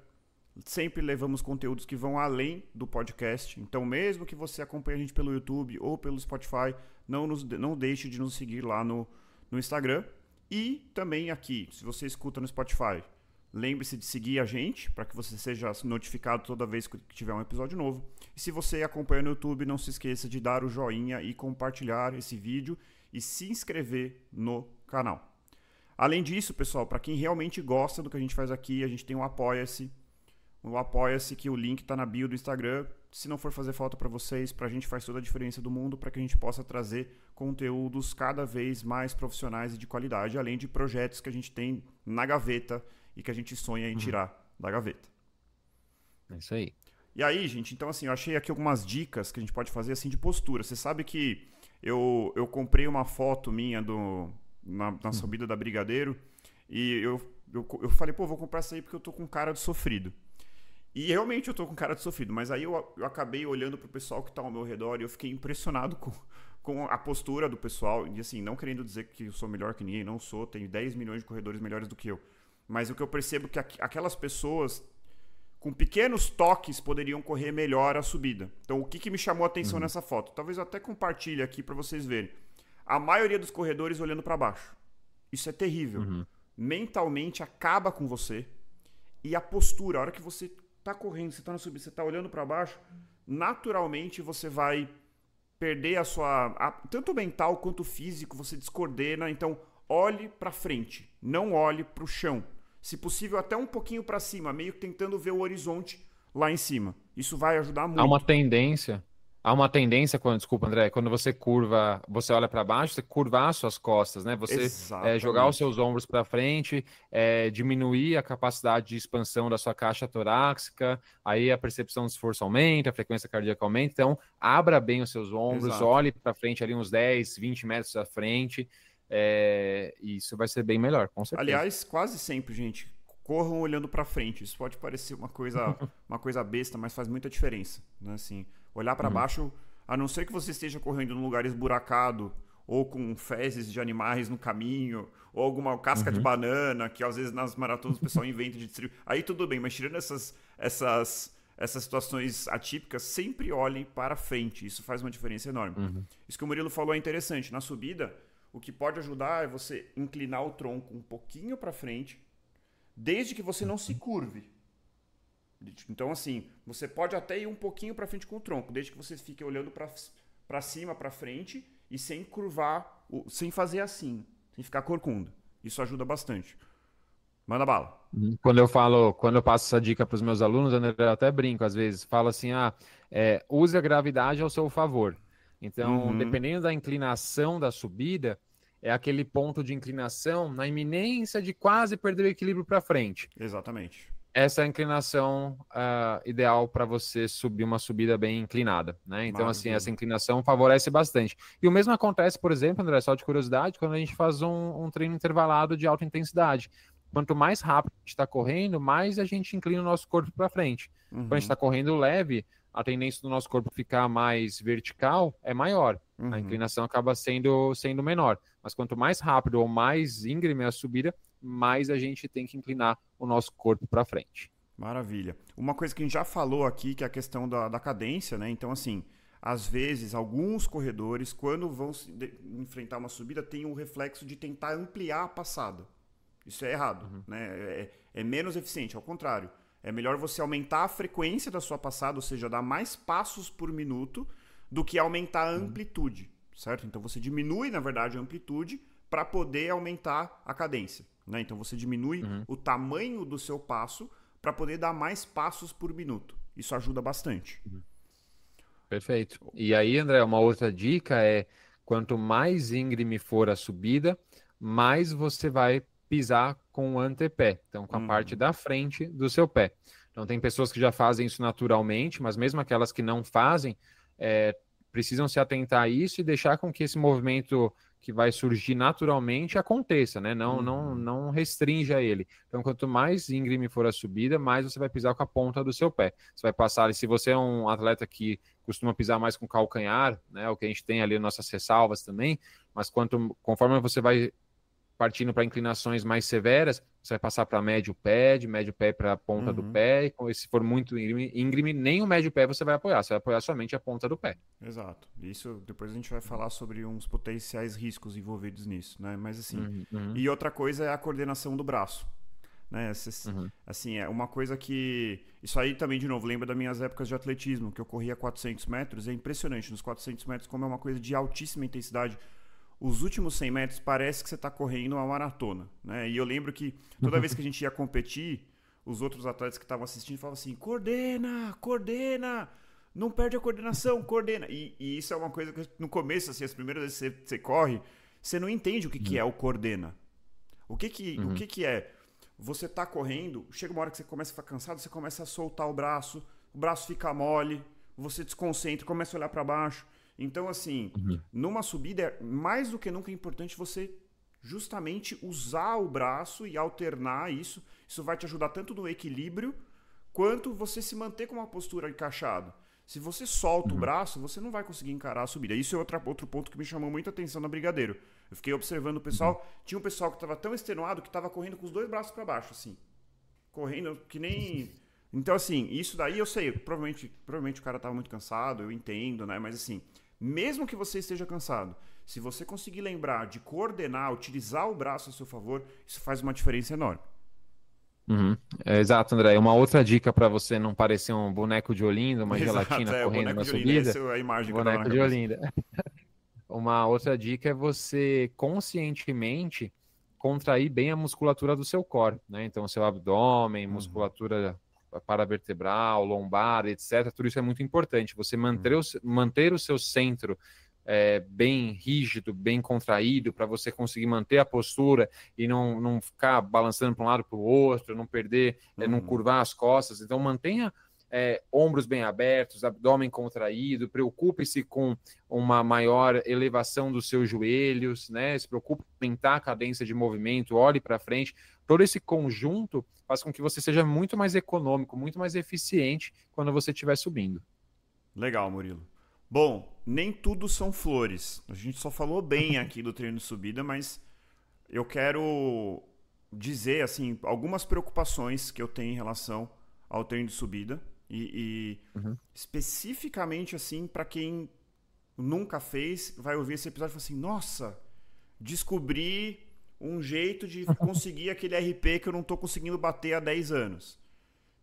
Sempre levamos conteúdos que vão além do podcast, então mesmo que você acompanhe a gente pelo YouTube ou pelo Spotify, não deixe de nos seguir lá no Instagram. E também aqui, se você escuta no Spotify, lembre-se de seguir a gente, para que você seja notificado toda vez que tiver um episódio novo. E se você acompanha no YouTube, não se esqueça de dar o joinha e compartilhar esse vídeo e se inscrever no canal. Além disso, pessoal, para quem realmente gosta do que a gente faz aqui, a gente tem o Apoia-se. O Apoia-se, que o link está na bio do Instagram. Se não for fazer falta para vocês, para a gente faz toda a diferença do mundo, para que a gente possa trazer conteúdos cada vez mais profissionais e de qualidade, além de projetos que a gente tem na gaveta e que a gente sonha em tirar da gaveta. É isso aí. E aí, gente, então assim, eu achei aqui algumas dicas que a gente pode fazer assim de postura. Você sabe que eu comprei uma foto minha na subida da Brigadeiro e eu falei, pô, vou comprar essa aí porque eu tô com cara de sofrido. E realmente eu tô com cara de sofrido, mas aí eu acabei olhando pro pessoal que tá ao meu redor e eu fiquei impressionado com a postura do pessoal. E assim, não querendo dizer que eu sou melhor que ninguém, não sou, tenho 10 milhões de corredores melhores do que eu. Mas o que eu percebo é que aquelas pessoas, com pequenos toques, poderiam correr melhor a subida. Então, o que me chamou a atenção nessa foto? Talvez eu até compartilhe aqui para vocês verem. A maioria dos corredores olhando para baixo. Isso é terrível. Mentalmente acaba com você. E a postura, a hora que você está correndo, você está na subida, você está olhando para baixo, naturalmente você vai perder tanto mental quanto físico, você descoordena. Então, olhe para frente, não olhe para o chão. Se possível, até um pouquinho para cima, meio que tentando ver o horizonte lá em cima. Isso vai ajudar muito. Há uma tendência, desculpa, André, quando você curva, você olha para baixo, você curvar as suas costas, né? Você jogar os seus ombros para frente, diminuir a capacidade de expansão da sua caixa torácica, aí a percepção de esforço aumenta, a frequência cardíaca aumenta. Então, abra bem os seus ombros, olhe para frente ali uns 10, 20 metros à frente. Isso vai ser bem melhor, com certeza. Aliás, quase sempre, gente, corram olhando para frente. Isso pode parecer uma coisa besta, mas faz muita diferença, né? Assim, olhar para baixo, a não ser que você esteja correndo num lugar esburacado ou com fezes de animais no caminho, ou alguma casca de banana, que às vezes nas maratonas o pessoal inventa de distribuir. Aí tudo bem, mas tirando essas situações atípicas, sempre olhem para frente. Isso faz uma diferença enorme. Isso que o Murilo falou é interessante. Na subida, o que pode ajudar é você inclinar o tronco um pouquinho para frente, desde que você não se curve. Então, assim, você pode até ir um pouquinho para frente com o tronco, desde que você fique olhando para cima, para frente, e sem curvar, sem fazer assim, sem ficar corcunda. Isso ajuda bastante. Manda bala. Quando eu passo essa dica para os meus alunos, eu até brinco às vezes, falo assim, use a gravidade ao seu favor. Então, dependendo da inclinação da subida, é aquele ponto de inclinação na iminência de quase perder o equilíbrio para frente. Exatamente. Essa é a inclinação ideal para você subir uma subida bem inclinada, né? Então, assim, essa inclinação favorece bastante. E o mesmo acontece, por exemplo, André, só de curiosidade, quando a gente faz um treino intervalado de alta intensidade. Quanto mais rápido a gente está correndo, mais a gente inclina o nosso corpo para frente. Quando a gente está correndo leve, a tendência do nosso corpo ficar mais vertical é maior. A inclinação acaba sendo menor. Mas quanto mais rápido ou mais íngreme a subida, mais a gente tem que inclinar o nosso corpo para frente. Maravilha. Uma coisa que a gente já falou aqui, que é a questão da cadência, né? Então, assim, às vezes, alguns corredores, quando vão enfrentar uma subida, têm o reflexo de tentar ampliar a passada. Isso é errado, né? É menos eficiente, ao contrário. É melhor você aumentar a frequência da sua passada, ou seja, dar mais passos por minuto, do que aumentar a amplitude, certo? Então, você diminui, na verdade, a amplitude para poder aumentar a cadência, né? Então, você diminui o tamanho do seu passo para poder dar mais passos por minuto. Isso ajuda bastante. Perfeito. E aí, André, uma outra dica é, quanto mais íngreme for a subida, mais você vai pisar com o antepé, então com a parte da frente do seu pé. Então tem pessoas que já fazem isso naturalmente, mas mesmo aquelas que não fazem, precisam se atentar a isso e deixar com que esse movimento que vai surgir naturalmente aconteça, né? Não restrinja ele. Então, quanto mais íngreme for a subida, mais você vai pisar com a ponta do seu pé. Você vai passar, se você é um atleta que costuma pisar mais com o calcanhar, né? O que a gente tem ali nas nossas ressalvas também, mas conforme você vai partindo para inclinações mais severas, você vai passar para médio pé, de médio pé para a ponta do pé, e se for muito íngreme, nem o médio pé você vai apoiar somente a ponta do pé. Exato. Isso depois a gente vai falar sobre uns potenciais riscos envolvidos nisso, né? Mas assim, e outra coisa é a coordenação do braço, né? Assim, é uma coisa que, isso aí também, de novo, lembra das minhas épocas de atletismo, que eu corria 400 metros, é impressionante, nos 400 metros, como é uma coisa de altíssima intensidade. Os últimos 100 metros parece que você está correndo uma maratona, né? E eu lembro que toda vez que a gente ia competir, os outros atletas que estavam assistindo falavam assim, coordena, não perde a coordenação, coordena. E isso é uma coisa que no começo, assim, as primeiras vezes que você corre, você não entende o que é o coordena. O que é? Você está correndo, chega uma hora que você começa a ficar cansado, você começa a soltar o braço fica mole, você desconcentra, começa a olhar para baixo. Então, assim, numa subida, mais do que nunca é importante você justamente usar o braço e alternar isso. Isso vai te ajudar tanto no equilíbrio, quanto você se manter com uma postura encaixada. Se você solta o braço, você não vai conseguir encarar a subida. Isso é outro ponto que me chamou muita atenção na Brigadeiro. Eu fiquei observando o pessoal, tinha um pessoal que estava tão extenuado que estava correndo com os dois braços para baixo, assim. Correndo que nem... Então, assim, isso daí eu sei, provavelmente o cara estava muito cansado, eu entendo, né? Mas, assim... Mesmo que você esteja cansado, se você conseguir lembrar de coordenar, utilizar o braço a seu favor, isso faz uma diferença enorme. Exato, André. Uma outra dica para você não parecer um boneco de Olinda, uma Exato, gelatina correndo na subida. subida. Essa é a imagem que boneco de Olinda. Uma outra dica é você conscientemente contrair bem a musculatura do seu core, né? Então, seu abdômen, musculatura paravertebral, lombar, etc. Tudo isso é muito importante. Você manter o seu centro bem rígido, bem contraído, para você conseguir manter a postura e não ficar balançando para um lado para o outro, não perder, não curvar as costas. Então, mantenha ombros bem abertos, abdômen contraído, preocupe-se com uma maior elevação dos seus joelhos, né? Se preocupe em aumentar a cadência de movimento, olhe para frente. Todo esse conjunto faz com que você seja muito mais econômico, muito mais eficiente quando você estiver subindo. Legal, Murilo. Bom, nem tudo são flores. A gente só falou bem aqui do treino de subida, mas eu quero dizer assim algumas preocupações que eu tenho em relação ao treino de subida e especificamente assim para quem nunca fez, vai ouvir esse episódio e falar assim: nossa, descobri um jeito de conseguir aquele RP que eu não estou conseguindo bater há 10 anos.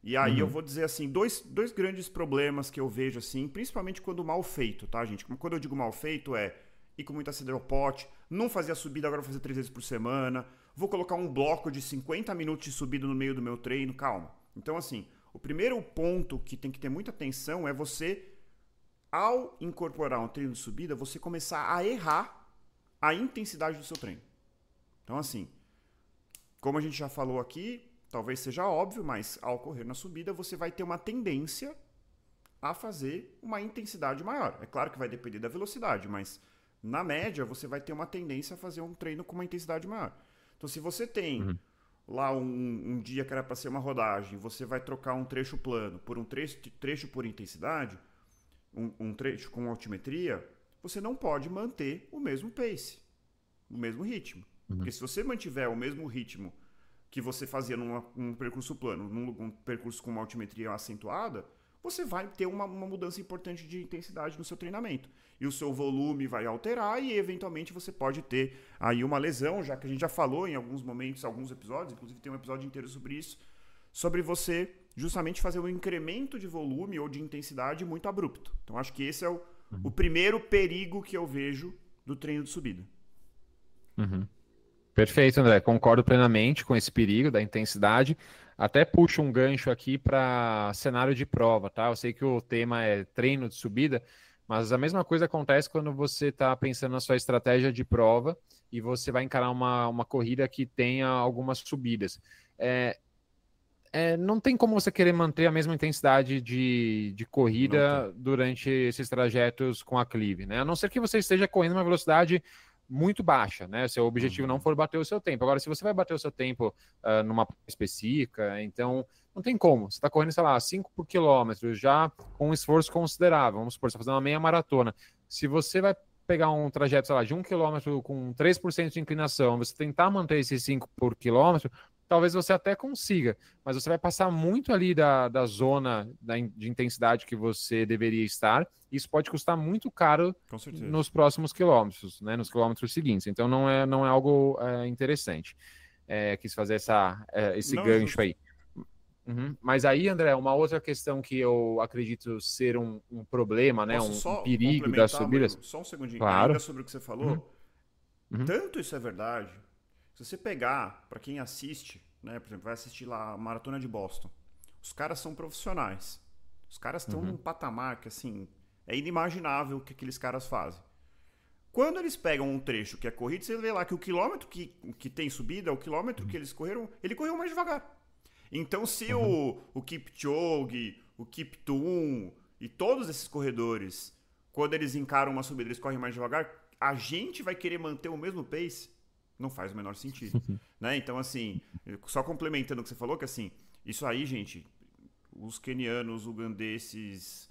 E aí eu vou dizer assim, dois grandes problemas que eu vejo assim, principalmente quando mal feito, tá, gente? Quando eu digo mal feito é ir com muita sede ao pote, não fazer a subida, agora vou fazer 3 vezes por semana, vou colocar um bloco de 50 minutos de subida no meio do meu treino, calma. Então assim, o primeiro ponto que tem que ter muita atenção é você, ao incorporar um treino de subida, você começar a errar a intensidade do seu treino. Então, assim, como a gente já falou aqui, talvez seja óbvio, mas ao correr na subida, você vai ter uma tendência a fazer uma intensidade maior. É claro que vai depender da velocidade, mas na média você vai ter uma tendência a fazer um treino com uma intensidade maior. Então, se você tem lá um dia que era para ser uma rodagem, você vai trocar um trecho plano por um trecho por intensidade, um trecho com altimetria, você não pode manter o mesmo pace, o mesmo ritmo. Porque se você mantiver o mesmo ritmo que você fazia num percurso plano, num percurso com uma altimetria acentuada, você vai ter uma mudança importante de intensidade no seu treinamento. E o seu volume vai alterar e, eventualmente, você pode ter aí uma lesão, já que a gente já falou em alguns momentos, alguns episódios, inclusive tem um episódio inteiro sobre isso, sobre você justamente fazer um incremento de volume ou de intensidade muito abrupto. Então, acho que esse é o primeiro perigo que eu vejo do treino de subida. Perfeito, André. Concordo plenamente com esse perigo da intensidade. Até puxo um gancho aqui para cenário de prova, tá? Eu sei que o tema é treino de subida, mas a mesma coisa acontece quando você está pensando na sua estratégia de prova e você vai encarar uma corrida que tenha algumas subidas. Não tem como você querer manter a mesma intensidade de corrida durante esses trajetos com aclive, né? A não ser que você esteja correndo uma velocidade muito baixa, né? Seu objetivo não for bater o seu tempo. Agora, se você vai bater o seu tempo numa prova específica, então não tem como. Você está correndo, sei lá, 5 por quilômetro, já com um esforço considerável. Vamos supor, você está fazendo uma meia maratona. Se você vai pegar um trajeto, sei lá, de 1 quilômetro com 3% de inclinação, você tentar manter esses 5 por quilômetro, talvez você até consiga, mas você vai passar muito ali da zona de intensidade que você deveria estar. Isso pode custar muito caro nos próximos quilômetros, né, nos quilômetros seguintes. Então não é algo interessante. Quis fazer esse gancho aí. Mas aí, André, uma outra questão que eu acredito ser um problema, né, um perigo das subidas. Só um segundinho, claro. Ainda sobre o que você falou. Tanto isso é verdade. Se você pegar, para quem assiste, né, por exemplo, vai assistir lá a Maratona de Boston, os caras são profissionais. Os caras estão num patamar que, assim, é inimaginável o que aqueles caras fazem. Quando eles pegam um trecho que é corrido, você vê lá que o quilômetro que tem subida, o quilômetro que eles correram, ele correu mais devagar. Então, se o Kipchoge, o Kiptum e todos esses corredores, quando eles encaram uma subida, eles correm mais devagar, a gente vai querer manter o mesmo pace? Não faz o menor sentido. Né? Então, assim, só complementando o que você falou, que assim, isso aí, gente, os quenianos, ugandeses,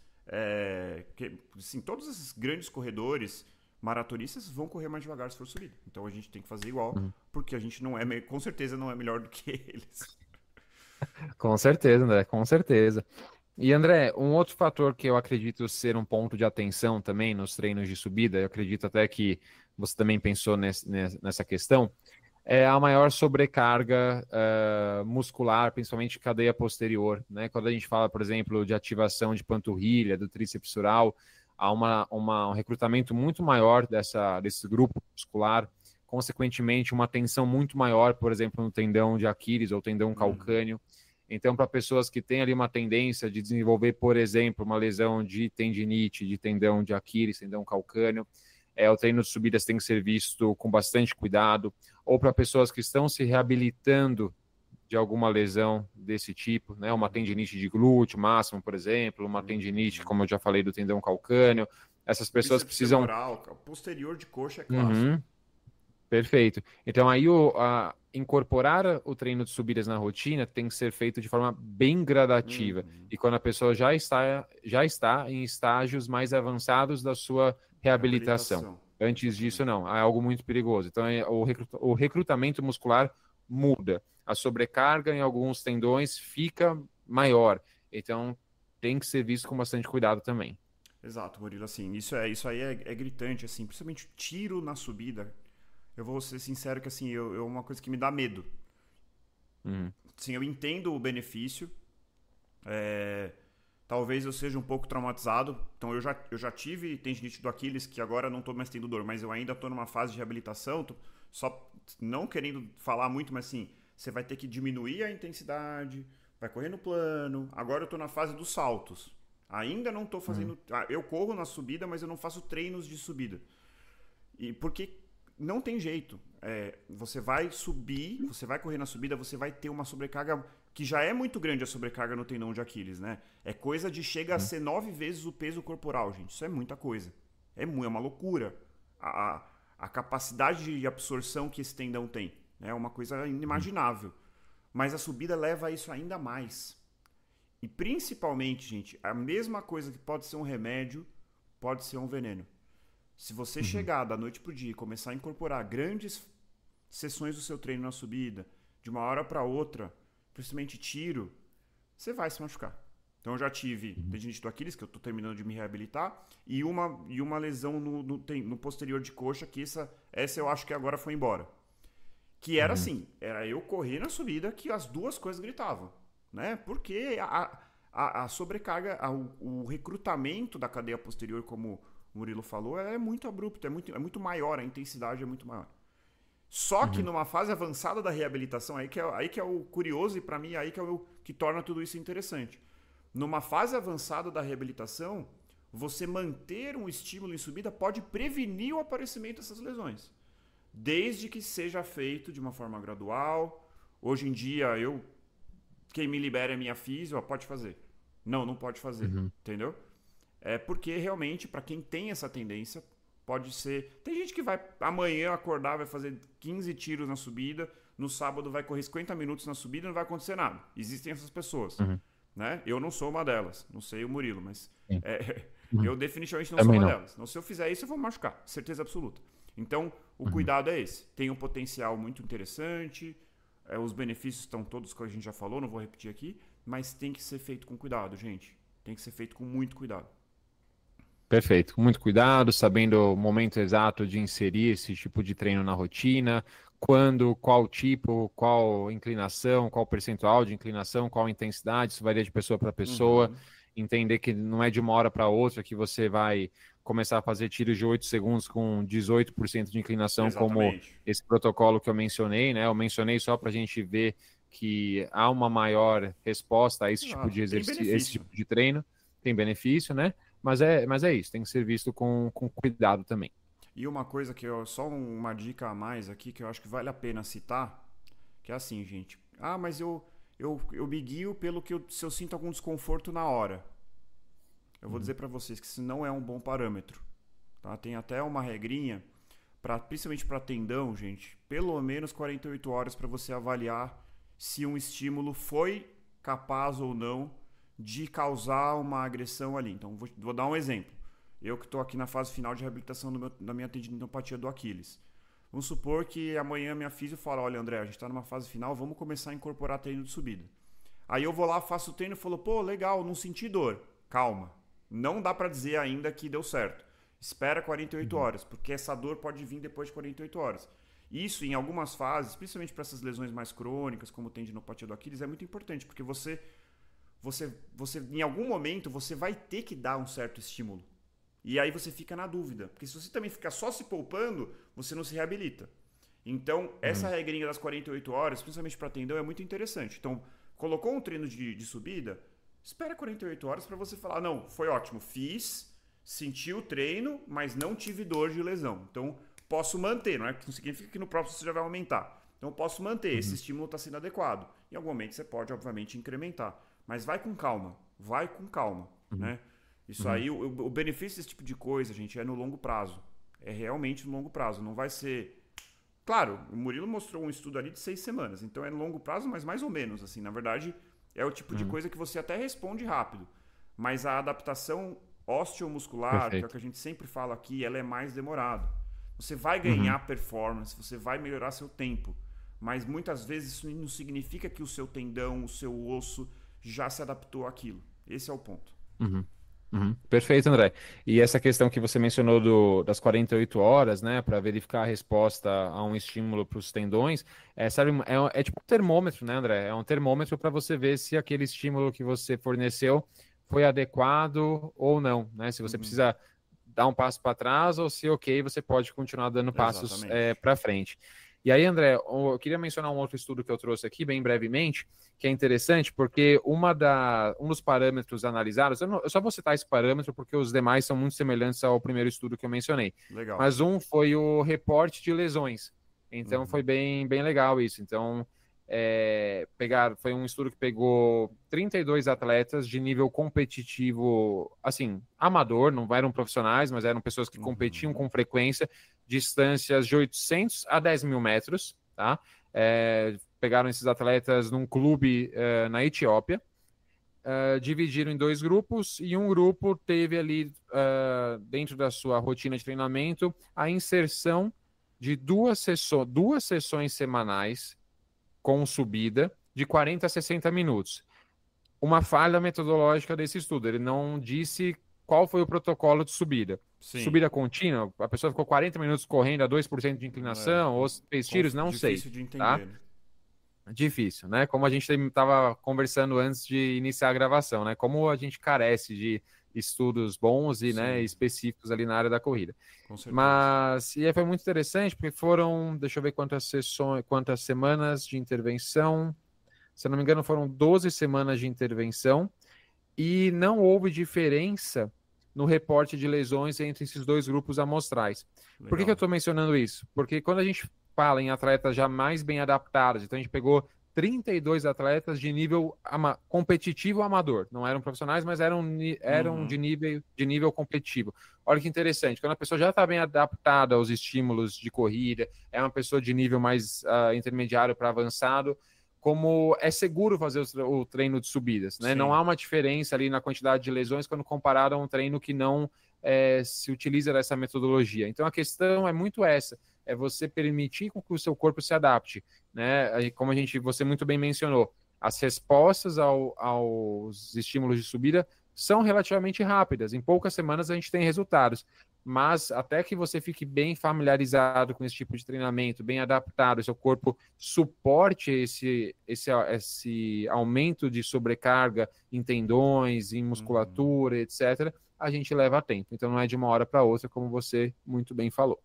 assim, todos esses grandes corredores, maratonistas, vão correr mais devagar se for subida. Então a gente tem que fazer igual, porque a gente não é, com certeza não é melhor do que eles. Com certeza, André, com certeza. E André, um outro fator que eu acredito ser um ponto de atenção também nos treinos de subida, eu acredito até que você também pensou nessa questão, é a maior sobrecarga muscular, principalmente cadeia posterior, né? Quando a gente fala, por exemplo, de ativação de panturrilha, do tríceps sural, há um recrutamento muito maior desse grupo muscular, consequentemente uma tensão muito maior, por exemplo, no tendão de Aquiles ou tendão calcâneo. Então, para pessoas que têm ali uma tendência de desenvolver, por exemplo, uma lesão de tendinite, de tendão de Aquiles, tendão calcâneo, o treino de subidas tem que ser visto com bastante cuidado. Ou para pessoas que estão se reabilitando de alguma lesão desse tipo, né? Uma tendinite de glúteo máximo, por exemplo, uma tendinite, como eu já falei, do tendão calcâneo. Essas pessoas precisam... Femoral, posterior de coxa é clássico. Perfeito. Então aí incorporar o treino de subidas na rotina tem que ser feito de forma bem gradativa. E quando a pessoa já está em estágios mais avançados da sua reabilitação. Antes disso, não. É algo muito perigoso. Então o recrutamento muscular muda. A sobrecarga em alguns tendões fica maior. Então tem que ser visto com bastante cuidado também. Exato, Murilo. Assim, isso aí é gritante, assim, principalmente o tiro na subida. Eu vou ser sincero que assim, é uma coisa que me dá medo. Sim, eu entendo o benefício. Talvez eu seja um pouco traumatizado. Então eu já tive tendinite do Aquiles, que agora não estou mais tendo dor, mas eu ainda estou numa fase de reabilitação. Só não querendo falar muito, mas assim, você vai ter que diminuir a intensidade, vai correr no plano. Agora eu estou na fase dos saltos. Ainda não estou fazendo... Eu corro na subida, mas eu não faço treinos de subida. E porque não tem jeito. Você vai subir, você vai correr na subida, você vai ter uma sobrecarga que já é muito grande a sobrecarga no tendão de Aquiles, né? É coisa de chega a ser 9 vezes o peso corporal, gente. Isso é muita coisa. É uma loucura. A capacidade de absorção que esse tendão tem, né? É uma coisa inimaginável. Mas a subida leva a isso ainda mais. E principalmente, gente, a mesma coisa que pode ser um remédio, pode ser um veneno. Se você chegar da noite pro dia e começar a incorporar grandes sessões do seu treino na subida, de uma hora para outra, principalmente tiro, você vai se machucar. Então eu já tive tendinite do Aquiles, que eu tô terminando de me reabilitar, e uma lesão no posterior de coxa, que essa eu acho que agora foi embora. Que era assim, era eu correr na subida que as duas coisas gritavam, né? Porque a sobrecarga, o recrutamento da cadeia posterior, como o Murilo falou, é muito abrupto, é muito maior, a intensidade é muito maior. Só que numa fase avançada da reabilitação, aí que é o curioso, e para mim aí que é o que torna tudo isso interessante. Numa fase avançada da reabilitação, você manter um estímulo em subida pode prevenir o aparecimento dessas lesões. Desde que seja feito de uma forma gradual. Hoje em dia, quem me libera é minha físio, pode fazer. Não pode fazer, entendeu? É porque realmente, para quem tem essa tendência, pode ser... Tem gente que vai amanhã acordar, vai fazer 15 tiros na subida, no sábado vai correr 50 minutos na subida e não vai acontecer nada. Existem essas pessoas, né? Eu não sou uma delas, não sei o Murilo, mas eu definitivamente não sou uma delas. Então, se eu fizer isso, eu vou me machucar, certeza absoluta. Então, o cuidado é esse. Tem um potencial muito interessante, os benefícios estão todos que a gente já falou, não vou repetir aqui, mas tem que ser feito com cuidado, gente. Tem que ser feito com muito cuidado. Perfeito, com muito cuidado, sabendo o momento exato de inserir esse tipo de treino na rotina, quando, qual tipo, qual inclinação, qual percentual de inclinação, qual intensidade, isso varia de pessoa para pessoa. Entender que não é de uma hora para outra que você vai começar a fazer tiros de 8 segundos com 18% de inclinação, como esse protocolo que eu mencionei, né? Eu mencionei só para a gente ver que há uma maior resposta a esse tipo de exercício, esse tipo de treino, tem benefício, né? Mas é isso, tem que ser visto com cuidado também. E uma coisa só uma dica a mais aqui, que eu acho que vale a pena citar, que é assim, gente. Mas eu me guio pelo que se eu sinto algum desconforto na hora. Eu vou dizer para vocês que isso não é um bom parâmetro. Tá? Tem até uma regrinha, principalmente para tendão, gente, pelo menos 48 horas para você avaliar se um estímulo foi capaz ou não de causar uma agressão ali. Então, vou dar um exemplo. Eu que estou aqui na fase final de reabilitação da minha tendinopatia do Aquiles. Vamos supor que amanhã minha físio fala, olha André, a gente está numa fase final, vamos começar a incorporar treino de subida. Aí eu vou lá, faço o treino e falo, pô, legal, não senti dor. Calma, não dá para dizer ainda que deu certo. Espera 48 horas, porque essa dor pode vir depois de 48 horas. Isso, em algumas fases, principalmente para essas lesões mais crônicas, como tendinopatia do Aquiles, é muito importante, porque você em algum momento, você vai ter que dar um certo estímulo. E aí você fica na dúvida. Porque se você também ficar só se poupando, você não se reabilita. Então, essa regrinha das 48 horas, principalmente para tendão, é muito interessante. Então, colocou um treino de subida, espera 48 horas para você falar, não, foi ótimo, fiz, senti o treino, mas não tive dor de lesão. Então, posso manter, não significa que no próximo você já vai aumentar. Então, eu posso manter, esse estímulo está sendo adequado. Em algum momento você pode, obviamente, incrementar. Mas vai com calma, né? Isso aí, o benefício desse tipo de coisa, gente, é no longo prazo. É realmente no longo prazo, não vai ser... Claro, o Murilo mostrou um estudo ali de 6 semanas, então é no longo prazo, mas mais ou menos, assim. Na verdade, é o tipo de coisa que você até responde rápido. Mas a adaptação osteomuscular, que é o que a gente sempre fala aqui, ela é mais demorada. Você vai ganhar performance, você vai melhorar seu tempo. Mas muitas vezes isso não significa que o seu tendão, o seu osso já se adaptou àquilo. Esse é o ponto. Perfeito, André. E essa questão que você mencionou das 48 horas, né, para verificar a resposta a um estímulo para os tendões, é tipo um termômetro, né, André? É um termômetro para você ver se aquele estímulo que você forneceu foi adequado ou não, né? Se você precisa dar um passo para trás ou se, ok, você pode continuar dando passos para frente. E aí, André, eu queria mencionar um outro estudo que eu trouxe aqui, bem brevemente, que é interessante, porque um dos parâmetros analisados, eu só vou citar esse parâmetro porque os demais são muito semelhantes ao primeiro estudo que eu mencionei. Legal. Mas um foi o reporte de lesões. Então, foi Uhum. bem legal isso. Então, foi um estudo que pegou 32 atletas de nível competitivo, assim, amador, não eram profissionais, mas eram pessoas que competiam Uhum. com frequência, distâncias de 800 a 10 mil metros, tá? Pegaram esses atletas num clube na Etiópia, dividiram em dois grupos, e um grupo teve ali, dentro da sua rotina de treinamento, a inserção de duas sessões semanais com subida de 40 a 60 minutos. Uma falha metodológica desse estudo, ele não disse qual foi o protocolo de subida. Sim. Subida contínua, a pessoa ficou 40 minutos correndo a 2% de inclinação, ou fez tiros, não sei, Difícil de tá? entender, né? Difícil, né? Como a gente estava conversando antes de iniciar a gravação, né? Como a gente carece de estudos bons e, né, Sim, específicos ali na área da corrida. com certeza. Mas, e aí foi muito interessante, porque foram, deixa eu ver quantas sessões, quantas semanas de intervenção. Se eu não me engano, foram 12 semanas de intervenção e não houve diferença no reporte de lesões entre esses dois grupos amostrais. Por que eu Legal. estou mencionando isso? Porque quando a gente fala em atletas já mais bem adaptados, então a gente pegou 32 atletas de nível competitivo amador. Não eram profissionais, mas eram Uhum. de nível competitivo. Olha que interessante, quando a pessoa já está bem adaptada aos estímulos de corrida, é uma pessoa de nível mais intermediário para avançado, como é seguro fazer o treino de subidas, né? Não Sim. há uma diferença ali na quantidade de lesões quando comparado a um treino que não se utiliza dessa metodologia. Então a questão é muito essa, é você permitir que o seu corpo se adapte, né? Como você muito bem mencionou, as respostas aos estímulos de subida são relativamente rápidas. Em poucas semanas a gente tem resultados. Mas até que você fique bem familiarizado com esse tipo de treinamento, bem adaptado, seu corpo suporte esse aumento de sobrecarga em tendões, em Uhum. musculatura, etc., a gente leva tempo. Então não é de uma hora para outra, como você muito bem falou.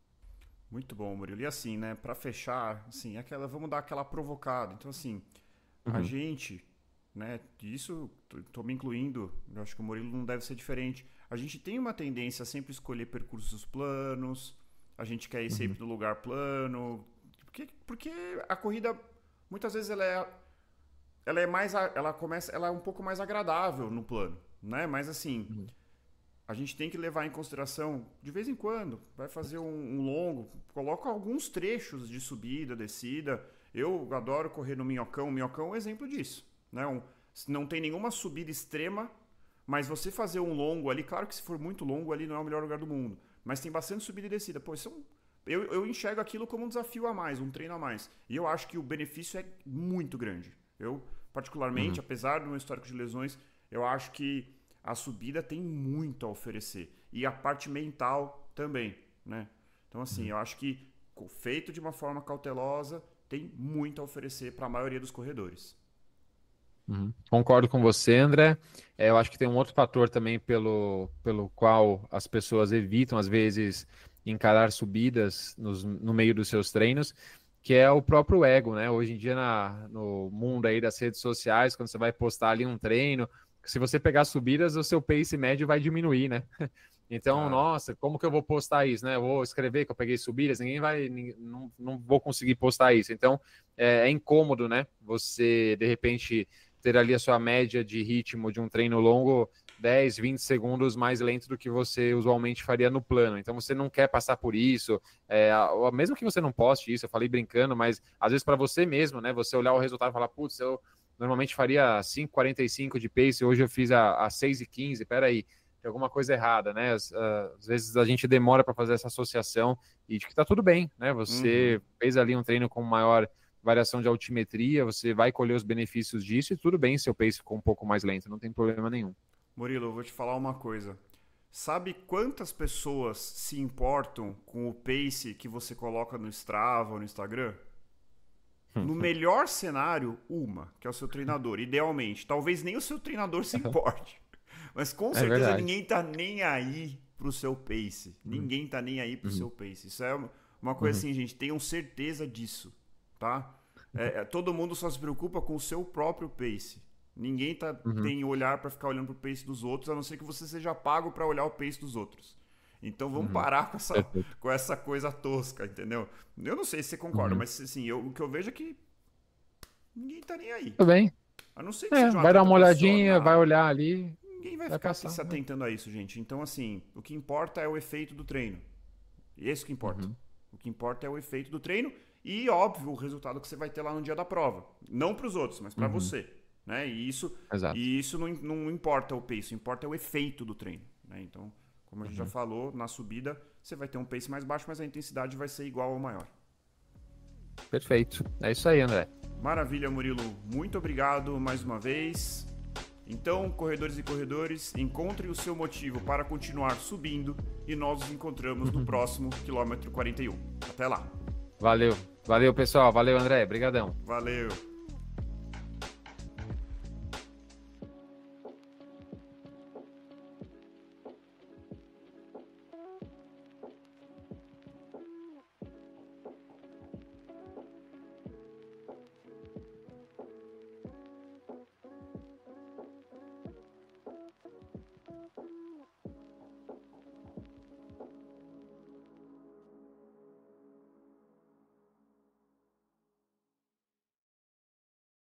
Muito bom, Murilo. E assim, né, pra fechar, assim, vamos dar aquela provocada. Então, assim, a Uhum, gente, né, isso, tô me incluindo, eu acho que o Murilo não deve ser diferente. A gente tem uma tendência a sempre escolher percursos planos, a gente quer ir uhum, sempre no lugar plano, porque a corrida, muitas vezes, ela é mais, ela é um pouco mais agradável no plano, né? Mas assim, uhum, a gente tem que levar em consideração, de vez em quando, vai fazer um longo, coloca alguns trechos de subida, descida. Eu adoro correr no Minhocão, o Minhocão é um exemplo disso. Né? Não tem nenhuma subida extrema, mas você fazer um longo ali, claro que se for muito longo ali não é o melhor lugar do mundo, mas tem bastante subida e descida. Pô, eu enxergo aquilo como um desafio a mais, um treino a mais. E eu acho que o benefício é muito grande. Eu, particularmente, uhum, apesar do meu histórico de lesões, eu acho que a subida tem muito a oferecer. E a parte mental também, né? Então, assim, uhum. eu acho que feito de uma forma cautelosa, tem muito a oferecer para a maioria dos corredores. Uhum. Concordo com você, André. Eu acho que tem um outro fator também pelo qual as pessoas evitam, às vezes, encarar subidas no meio dos seus treinos, que é o próprio ego, né? Hoje em dia, no mundo aí das redes sociais, quando você vai postar ali um treino, se você pegar subidas, o seu pace médio vai diminuir, né? Então, Cara, nossa, como que eu vou postar isso, né? Eu vou escrever que eu peguei subidas, não vou conseguir postar isso. Então, é incômodo, né? Você, de repente ter ali a sua média de ritmo de um treino longo 10, 20 segundos mais lento do que você usualmente faria no plano. Então você não quer passar por isso, mesmo que você não poste isso, eu falei brincando, mas às vezes para você mesmo, né? Você olhar o resultado e falar, putz, eu normalmente faria 5,45 de pace, hoje eu fiz a 6,15, peraí, tem alguma coisa errada, né? Às vezes a gente demora para fazer essa associação e de que tá tudo bem, né? uhum. Você fez ali um treino com maior variação de altimetria, você vai colher os benefícios disso e tudo bem se o pace ficou um pouco mais lento, não tem problema nenhum. Murilo, eu vou te falar uma coisa. Sabe quantas pessoas se importam com o pace que você coloca no Strava ou no Instagram? No melhor cenário, uma, que é o seu treinador, idealmente. Talvez nem o seu treinador se importe. Mas com É certeza verdade. ninguém tá nem aí pro seu pace. Uhum, Ninguém tá nem aí pro uhum, seu pace. Isso é uma coisa assim, gente, tenham certeza disso, tá? Todo mundo só se preocupa com o seu próprio pace. Ninguém tem olhar para ficar olhando pro pace dos outros, a não ser que você seja pago para olhar o pace dos outros. Então vamos parar com essa coisa tosca, entendeu? Eu não sei se você concorda, mas assim, o que eu vejo é que ninguém tá nem aí. Tudo bem. A não ser que seja Vai dar uma olhadinha, vai olhar ali. Ninguém vai ficar se atentando a isso, gente. Então, assim, o que importa é o efeito do treino. E esse que importa. O que importa é o efeito do treino e, óbvio, o resultado que você vai ter lá no dia da prova. Não para os outros, mas para você. Né? E isso não importa o pace, importa é o efeito do treino. Né? Então, como a gente já falou, na subida você vai ter um pace mais baixo, mas a intensidade vai ser igual ou maior. Perfeito. É isso aí, André. Maravilha, Murilo. Muito obrigado mais uma vez. Então, corredores e corredores, encontrem o seu motivo para continuar subindo e nós nos encontramos no próximo quilômetro 41. Até lá. Valeu, pessoal. Valeu, André. Obrigadão. Valeu.